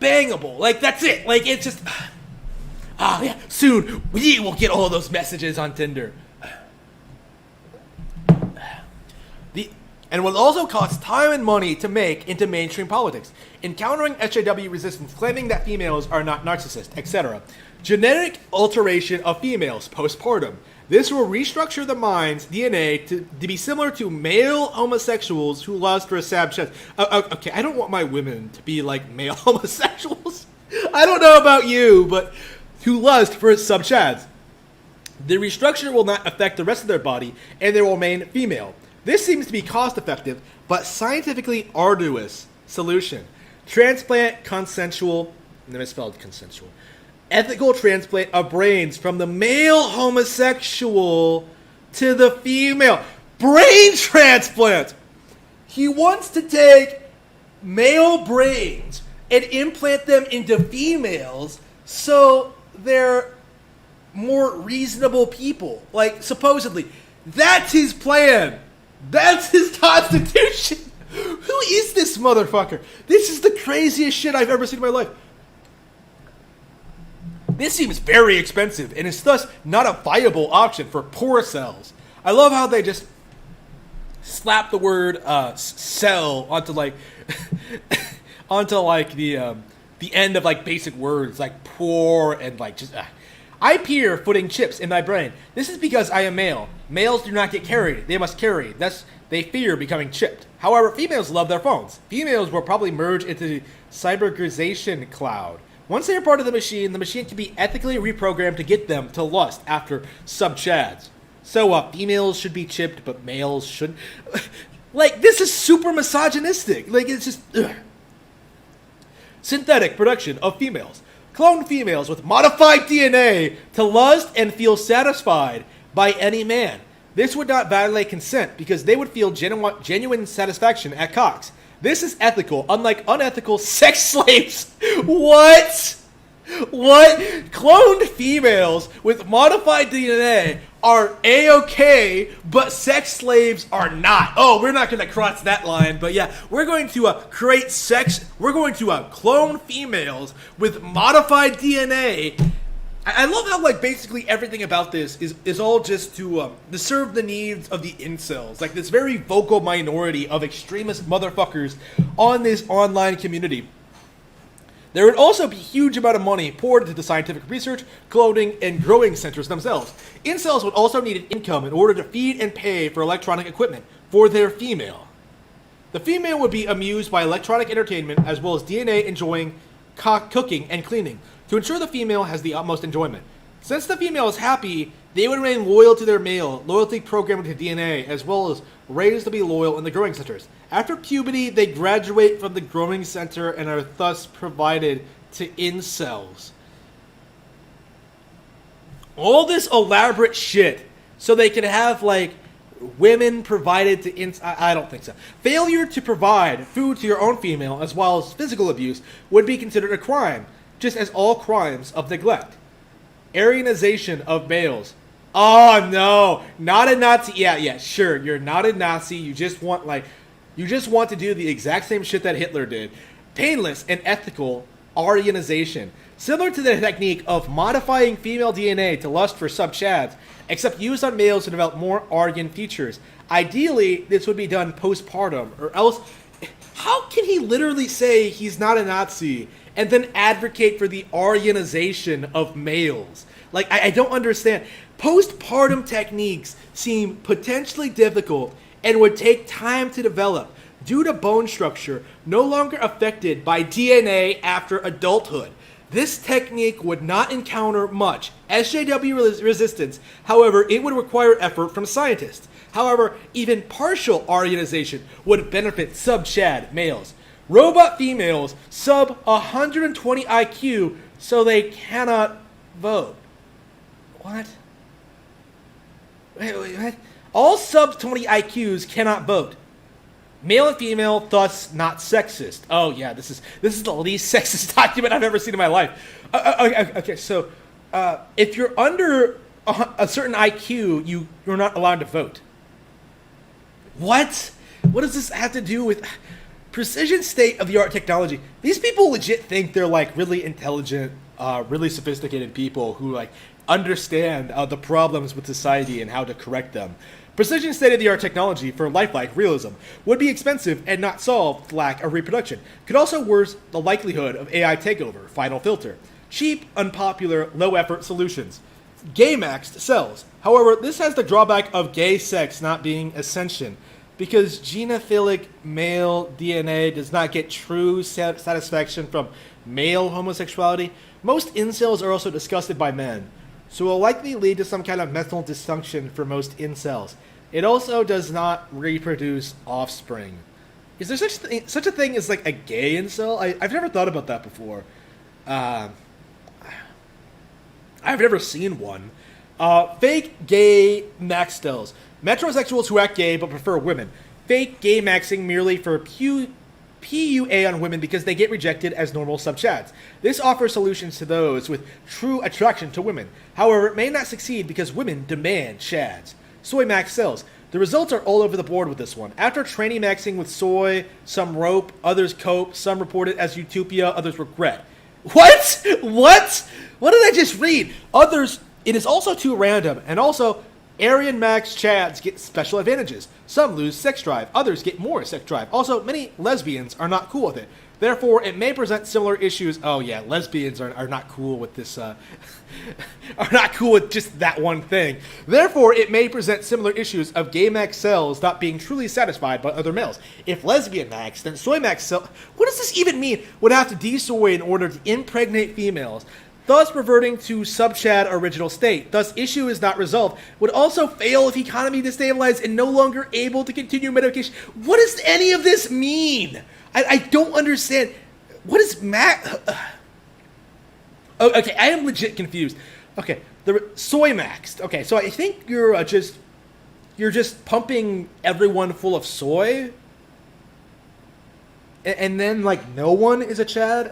Speaker 1: bangable. Like, that's it. Like, it's just... yeah, soon we will get all those messages on Tinder. And will also cost time and money to make into mainstream politics, encountering SJW resistance, claiming that females are not narcissists, etc. Genetic alteration of females postpartum. This will restructure the mind's DNA to be similar to male homosexuals who lust for sab-chads. Okay, I don't want my women to be like male homosexuals. I don't know about you, but who lust for sub-chads. The restructure will not affect the rest of their body, and they will remain female. This seems to be cost-effective, but scientifically arduous solution. Transplant consensual, misspelled consensual, ethical transplant of brains from the male homosexual to the female. Brain transplant! He wants to take male brains and implant them into females so they're more reasonable people. Like, supposedly. That's his plan. That's his constitution. Who is this motherfucker? This is the craziest shit I've ever seen in my life. This seems very expensive and is thus not a viable option for poor cells. I love how they just slap the word cell onto like the end of like basic words like poor and like just. I peer putting chips in my brain. This is because I am male. Males do not get carried. They must carry. Thus, they fear becoming chipped. However, females love their phones. Females will probably merge into the cybergrization cloud. Once they are part of the machine can be ethically reprogrammed to get them to lust after sub-chads. So, females should be chipped, but males shouldn't. Like, this is super misogynistic. Like, it's just... Ugh. Synthetic production of females. Clone females with modified DNA to lust and feel satisfied by any man. This would not violate consent because they would feel genuine satisfaction at cocks. This is ethical, unlike unethical sex slaves. What? What? Cloned females with modified DNA are A-okay, but sex slaves are not. Oh, we're not going to cross that line, but yeah, we're going to create sex. We're going to clone females with modified DNA. I love how, like, basically everything about this is all just to serve the needs of the incels. Like, this very vocal minority of extremist motherfuckers on this online community. There would also be a huge amount of money poured into the scientific research, cloning, and growing centers themselves. Incels would also need an income in order to feed and pay for electronic equipment for their female. The female would be amused by electronic entertainment as well as DNA enjoying cooking and cleaning. to ensure the female has the utmost enjoyment. Since the female is happy, they would remain loyal to their male, loyalty programmed into DNA, as well as raised to be loyal in the growing centers. After puberty, they graduate from the growing center and are thus provided to incels. All this elaborate shit so they can have, like, women provided to I don't think so. Failure to provide food to your own female, as well as physical abuse, would be considered a crime, just as all crimes of neglect. Aryanization of males. Oh no, not a Nazi. Yeah, sure. You're not a Nazi. You just want to do the exact same shit that Hitler did. Painless and ethical Aryanization. Similar to the technique of modifying female DNA to lust for sub-chads, except used on males to develop more Aryan features. Ideally, this would be done postpartum, or else, how can he literally say he's not a Nazi and then advocate for the Aryanization of males? Like, I don't understand. Postpartum techniques seem potentially difficult and would take time to develop due to bone structure no longer affected by DNA after adulthood. This technique would not encounter much SJW resistance, however, it would require effort from scientists. However, even partial Aryanization would benefit sub-Chad males. Robot females sub 120 IQ, so they cannot vote. What? Wait, what? All sub 20 IQs cannot vote. Male and female, thus not sexist. Oh yeah, this is the least sexist document I've ever seen in my life. Okay, so if you're under a certain IQ, you're not allowed to vote. What? What does this have to do with precision state-of-the-art technology? These people legit think they're like really intelligent, really sophisticated people who like understand the problems with society and how to correct them. Precision state-of-the-art technology for lifelike realism would be expensive and not solve lack of reproduction. Could also worsen the likelihood of AI takeover. Final filter. Cheap, unpopular, low-effort solutions. Gay-maxed cells. However, this has the drawback of gay sex not being ascension, because genophilic male DNA does not get true satisfaction from male homosexuality. Most incels are also disgusted by men, so it will likely lead to some kind of mental dysfunction for most incels. It also does not reproduce offspring. Is there such a thing as like a gay incel? I've never thought about that before. I've never seen one. Fake gay max cells. Metrosexuals who act gay but prefer women. Fake gay maxing merely for PUA on women because they get rejected as normal sub-chads. This offers solutions to those with true attraction to women. However, it may not succeed because women demand chads. Soy max cells. The results are all over the board with this one. After tranny maxing with soy, some rope, others cope, some report it as utopia, others regret. What? What? What did I just read? Others, it is also too random, and also Aryan max chads get special advantages. Some lose sex drive, others get more sex drive. Also, many lesbians are not cool with it. Therefore, it may present similar issues. Oh yeah, lesbians are not cool with this, are not cool with just that one thing. Therefore, it may present similar issues of gay max cells not being truly satisfied by other males. If lesbian max, then soy max cell, what does this even mean? Would have to desoy in order to impregnate females, thus reverting to sub-chad original state. Thus, issue is not resolved. Would also fail if economy destabilized and no longer able to continue medication. What does any of this mean? I don't understand. What is Oh, okay, I am legit confused. Okay, the soy maxed. Okay, so I think you're just pumping everyone full of soy, and then like no one is a chad.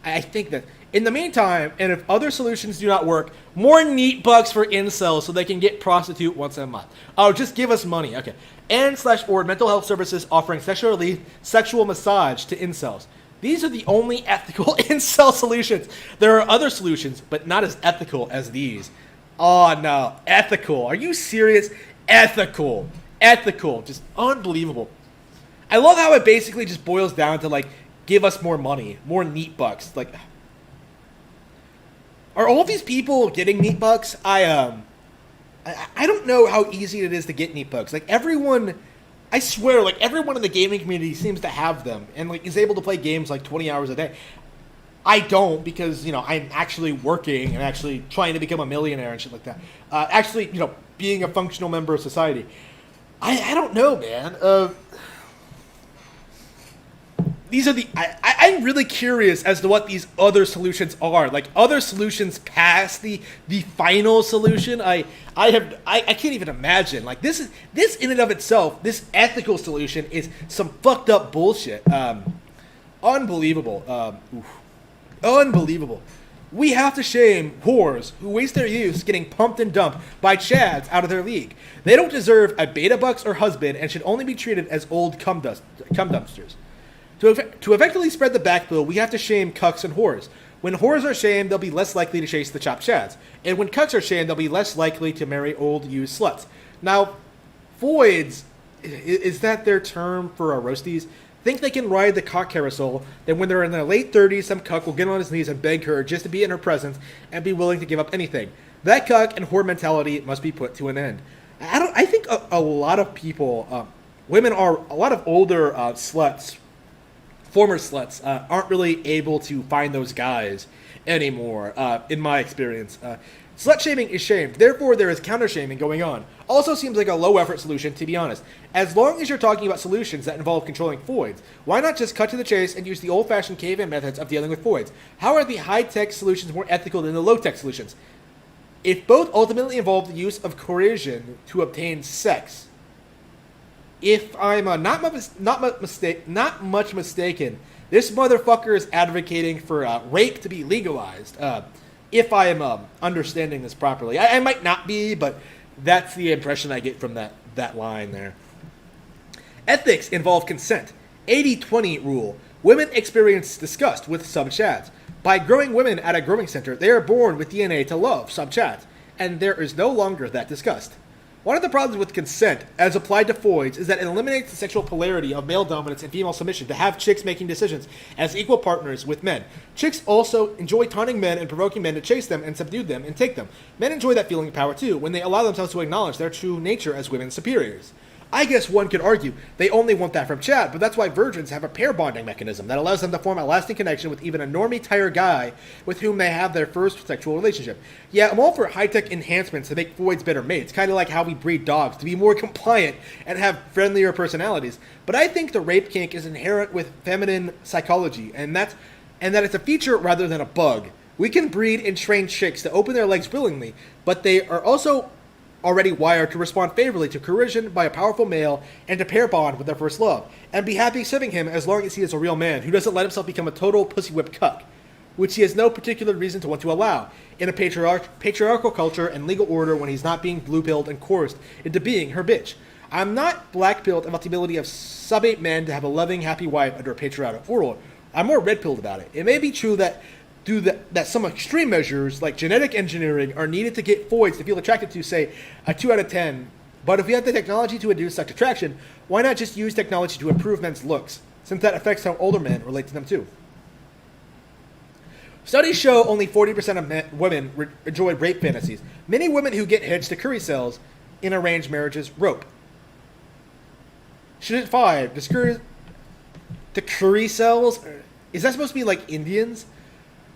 Speaker 1: I think that. In the meantime, and if other solutions do not work, more neat bucks for incels so they can get prostitute once a month. Oh, just give us money. Okay. And/or mental health services offering sexual massage to incels. These are the only ethical incel solutions. There are other solutions, but not as ethical as these. Oh, no. Ethical. Are you serious? Ethical. Ethical. Just unbelievable. I love how it basically just boils down to, like, give us more money. More neat bucks. Like, are all these people getting neat bucks? I don't know how easy it is to get neat bucks. Like, everyone, I swear, like, everyone in the gaming community seems to have them and, like, is able to play games, like, 20 hours a day. I don't, because, you know, I'm actually working and actually trying to become a millionaire and shit like that. Actually, you know, being a functional member of society. I don't know, man. These are I'm really curious as to what these other solutions are. Like, other solutions past the final solution. I can't even imagine. Like, this in and of itself, this ethical solution is some fucked up bullshit. Unbelievable. Unbelievable. We have to shame whores who waste their youth getting pumped and dumped by chads out of their league. They don't deserve a beta bucks or husband and should only be treated as old cum dumpsters. To effectively spread the backbill, we have to shame cucks and whores. When whores are shamed, they'll be less likely to chase the chopped chads. And when cucks are shamed, they'll be less likely to marry old used sluts. Now, voids, is that their term for roasties? Think they can ride the cock carousel, then when they're in their late 30s, some cuck will get on his knees and beg her just to be in her presence and be willing to give up anything. That cuck and whore mentality must be put to an end. I think a lot of people, a lot of older sluts, former sluts, aren't really able to find those guys anymore, in my experience. Slut shaming is shamed, therefore there is counter shaming going on. Also seems like a low effort solution, to be honest. As long as you're talking about solutions that involve controlling voids, why not just cut to the chase and use the old fashioned caveman methods of dealing with voids? How are the high tech solutions more ethical than the low tech solutions? If both ultimately involve the use of coercion to obtain sex, if I'm not much mistaken, this motherfucker is advocating for rape to be legalized. If I am understanding this properly, I might not be, but that's the impression I get from that line there. Ethics involve consent. 80-20 rule. Women experience disgust with sub-chads. By growing women at a growing center, they are born with DNA to love sub-chads, and there is no longer that disgust. One of the problems with consent, as applied to voids, is that it eliminates the sexual polarity of male dominance and female submission to have chicks making decisions as equal partners with men. Chicks also enjoy taunting men and provoking men to chase them and subdue them and take them. Men enjoy that feeling of power too, when they allow themselves to acknowledge their true nature as women's superiors. I guess one could argue they only want that from Chad, but that's why virgins have a pair bonding mechanism that allows them to form a lasting connection with even a normie tire guy with whom they have their first sexual relationship. Yeah, I'm all for high-tech enhancements to make voids better mates, kind of like how we breed dogs, to be more compliant and have friendlier personalities. But I think the rape kink is inherent with feminine psychology, and that it's a feature rather than a bug. We can breed and train chicks to open their legs willingly, but they are also already wired to respond favorably to coercion by a powerful male and to pair bond with their first love, and be happy serving him as long as he is a real man who doesn't let himself become a total pussy-whipped cuck, which he has no particular reason to want to allow in a patriarchal culture and legal order when he's not being blue-pilled and coerced into being her bitch. I'm not black-pilled about the ability of sub-8 men to have a loving, happy wife under a patriarchal world. I'm more red-pilled about it. It may be true that that some extreme measures, like genetic engineering, are needed to get voids to feel attracted to, say, a 2 out of 10. But if we have the technology to induce such attraction, why not just use technology to improve men's looks, since that affects how older men relate to them too? Studies show only 40% of women enjoy rape fantasies. Many women who get hitched to curry cells in arranged marriages rope. Shit 5. The curry cells? Is that supposed to be like Indians?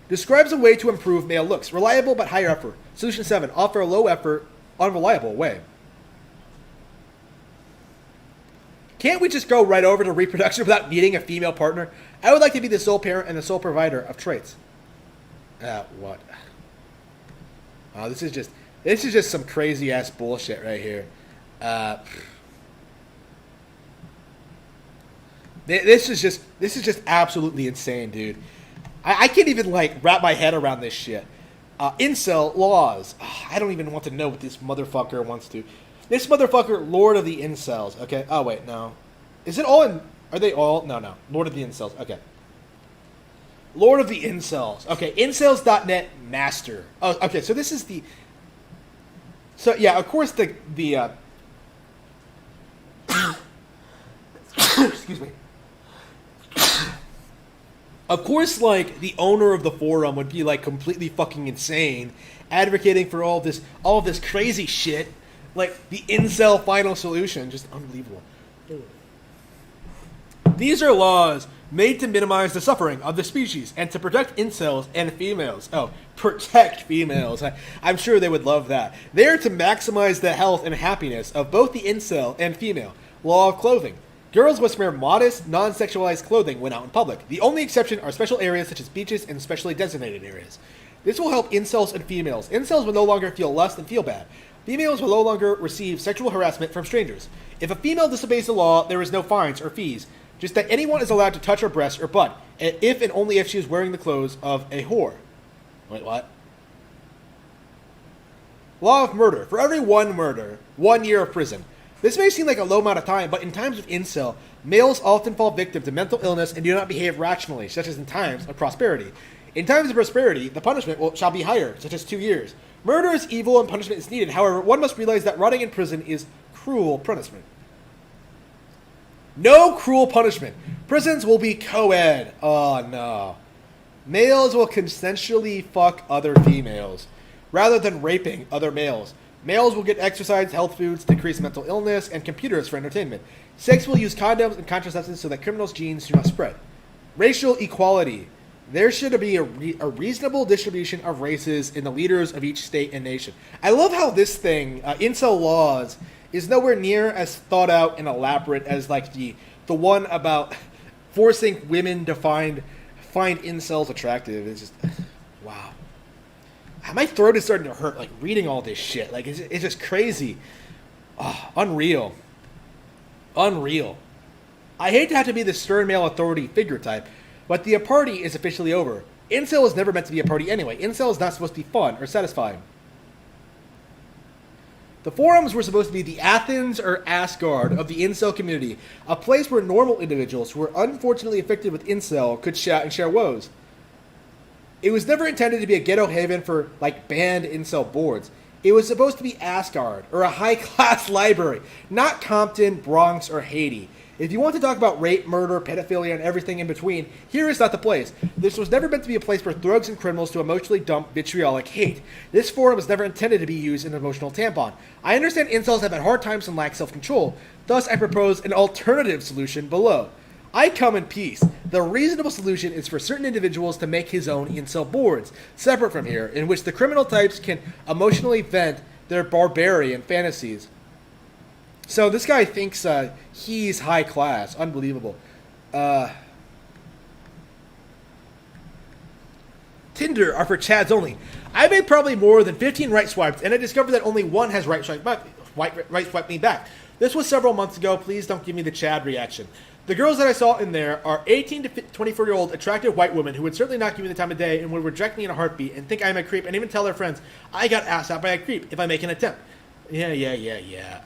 Speaker 1: Describes a way to improve male looks. Reliable but higher effort. Solution 7. Offer a low effort, unreliable way. Can't we just go right over to reproduction without needing a female partner? I would like to be the sole parent and the sole provider of traits. What? Oh, this is just some crazy ass bullshit right here. This is just absolutely insane, dude. I can't even, like, wrap my head around this shit. Incel laws. I don't even want to know what this motherfucker wants to. This motherfucker, Lord of the Incels. Okay. Oh, wait, no. Is it all in... Are they all... No. Lord of the Incels. Okay. Lord of the Incels. Okay, incels.net master. Oh, okay, so this is the... So, yeah, of course the excuse me. Of course, like, the owner of the forum would be, like, completely fucking insane, advocating for all this crazy shit, like the incel final solution. Just unbelievable. These are laws made to minimize the suffering of the species and to protect incels and females. Oh, protect females. I'm sure they would love that. They are to maximize the health and happiness of both the incel and female. Law of clothing. Girls must wear modest, non-sexualized clothing when out in public. The only exception are special areas such as beaches and specially designated areas. This will help incels and females. Incels will no longer feel lust and feel bad. Females will no longer receive sexual harassment from strangers. If a female disobeys the law, there is no fines or fees. Just that anyone is allowed to touch her breast or butt, if and only if she is wearing the clothes of a whore. Wait, what? Law of murder. For every one murder, 1 year of prison. This may seem like a low amount of time, but in times of incel, males often fall victim to mental illness and do not behave rationally, such as in times of prosperity. In times of prosperity, the punishment shall be higher, such as 2 years. Murder is evil and punishment is needed. However, one must realize that rotting in prison is cruel punishment. No cruel punishment. Prisons will be co-ed. Oh, no. Males will consensually fuck other females, rather than raping other males. Males will get exercise, health foods, decrease mental illness, and computers for entertainment. Sex will use condoms and contraceptives so that criminals' genes do not spread. Racial equality. There should be a reasonable distribution of races in the leaders of each state and nation. I love how this thing, incel laws, is nowhere near as thought out and elaborate as like the one about forcing women to find incels attractive. It's just, wow. My throat is starting to hurt, like, reading all this shit. Like, it's just crazy. Oh, unreal. Unreal. I hate to have to be the stern male authority figure type, but the party is officially over. Incel is never meant to be a party anyway. Incel is not supposed to be fun or satisfying. The forums were supposed to be the Athens or Asgard of the incel community, a place where normal individuals who were unfortunately affected with incel could chat and share woes. It was never intended to be a ghetto haven for, like, banned incel boards. It was supposed to be Asgard, or a high-class library, not Compton, Bronx, or Haiti. If you want to talk about rape, murder, pedophilia, and everything in between, here is not the place. This was never meant to be a place for thugs and criminals to emotionally dump vitriolic hate. This forum was never intended to be used as an emotional tampon. I understand incels have had hard times and lack self-control. Thus, I propose an alternative solution below. I come in peace. The reasonable solution is for certain individuals to make his own incel boards, separate from here, in which the criminal types can emotionally vent their barbarian fantasies. So this guy thinks he's high class. Unbelievable. Tinder are for Chads only. I made probably more than 15 right swipes, and I discovered that only one has right swipe me back. This was several months ago. Please don't give me the Chad reaction. The girls that I saw in there are 18 to 24-year-old attractive white women who would certainly not give me the time of day and would reject me in a heartbeat and think I'm a creep and even tell their friends I got asked out by a creep if I make an attempt. Yeah.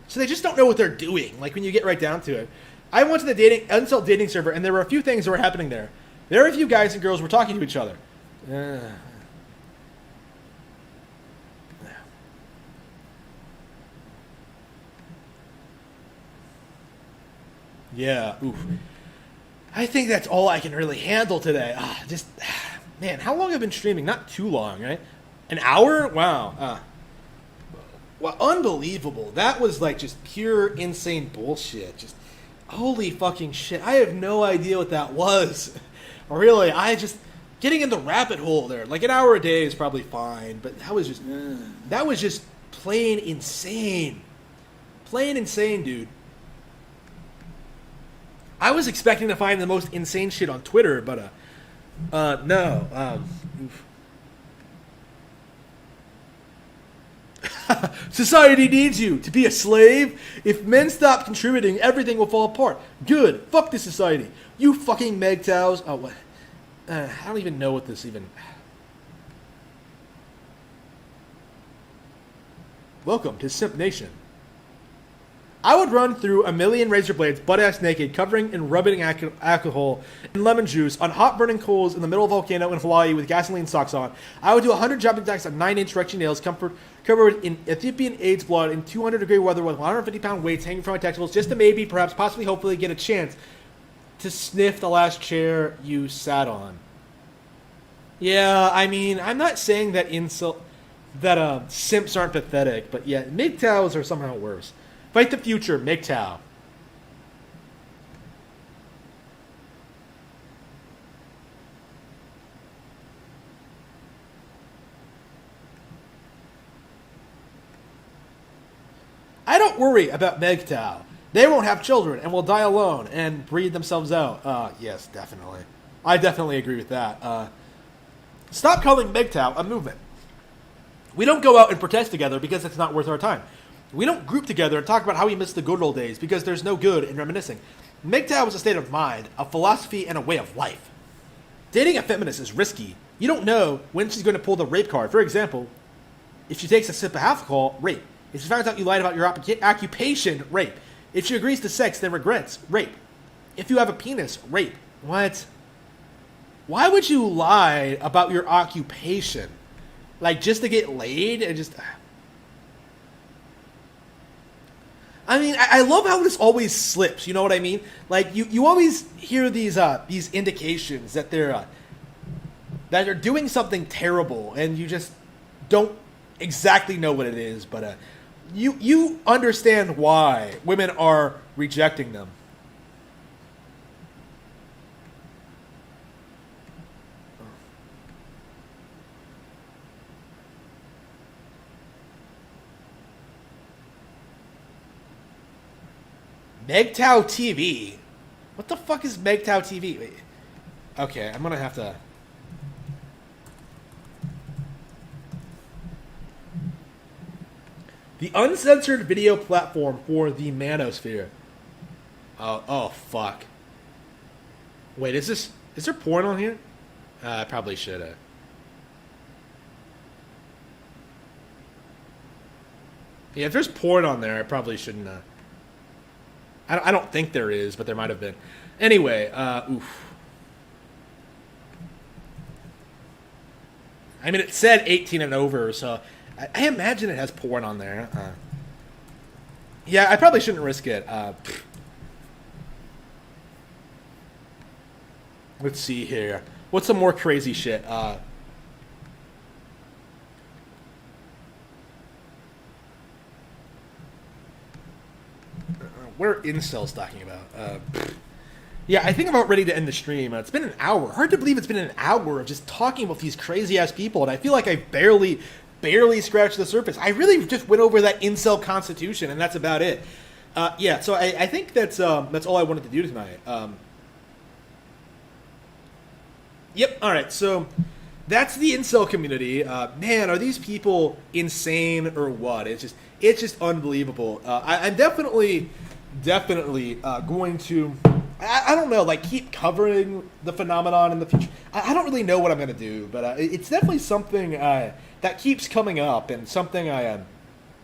Speaker 1: So they just don't know what they're doing, like when you get right down to it. I went to the incel dating server, and there were a few things that were happening there. Very few guys and girls were talking to each other. Yeah, oof. I think that's all I can really handle today. Man, how long have I been streaming? Not too long, right? An hour? Wow. Well, unbelievable. That was like just pure insane bullshit. Just holy fucking shit. I have no idea what that was. Really, getting in the rabbit hole there. Like an hour a day is probably fine, but that was just plain insane. Plain insane, dude. I was expecting to find the most insane shit on Twitter, but no. Society needs you to be a slave. If men stop contributing, everything will fall apart. Good. Fuck this society. You fucking MGTOWs. Oh, what? I don't even know what this even... Welcome to Simp Nation. I would run through a million razor blades, butt-ass naked, covering and rubbing alcohol and lemon juice on hot burning coals in the middle of a volcano in Hawaii with gasoline socks on. I would do 100 jumping jacks on 9-inch stretchy nails covered in Ethiopian AIDS blood in 200-degree weather with 150-pound weights hanging from my testicles just to maybe, perhaps, possibly, hopefully get a chance to sniff the last chair you sat on. Yeah, I mean, I'm not saying that simps aren't pathetic, but yeah, MGTOWs are somehow worse. Fight the future, MGTOW. I don't worry about MGTOW. They won't have children and will die alone and breed themselves out. Yes, definitely. I definitely agree with that. Stop calling MGTOW a movement. We don't go out and protest together because it's not worth our time. We don't group together and talk about how we miss the good old days because there's no good in reminiscing. MGTOW is a state of mind, a philosophy, and a way of life. Dating a feminist is risky. You don't know when she's going to pull the rape card. For example, if she takes a sip of alcohol, rape. If she finds out you lied about your occupation, rape. If she agrees to sex, then regrets, rape. If you have a penis, rape. What? Why would you lie about your occupation? Like, just to get laid and just... I mean, I love how this always slips, you know what I mean? Like, you always hear these indications that they're doing something terrible, and you just don't exactly know what it is, but you understand why women are rejecting them. MGTOW TV? What the fuck is MGTOW TV? Wait. Okay, I'm gonna have to... The uncensored video platform for the manosphere. Oh fuck. Wait, is there porn on here? I probably should have. Yeah, if there's porn on there, I probably shouldn't. I don't think there is, but there might have been. Anyway, oof. I mean, it said 18 and over, so I imagine it has porn on there. Yeah, I probably shouldn't risk it. Let's see here. What's some more crazy shit? What are incels talking about? Yeah, I think I'm about ready to end the stream. It's been an hour. Hard to believe it's been an hour of just talking about these crazy-ass people, and I feel like I barely scratched the surface. I really just went over that incel constitution, and that's about it. Yeah, so I think that's all I wanted to do tonight. Yep, all right, so that's the incel community. Man, are these people insane or what? It's just unbelievable. I'm definitely going to, I don't know, like, keep covering the phenomenon in the future. I don't really know what I'm going to do, but it's definitely something that keeps coming up and something I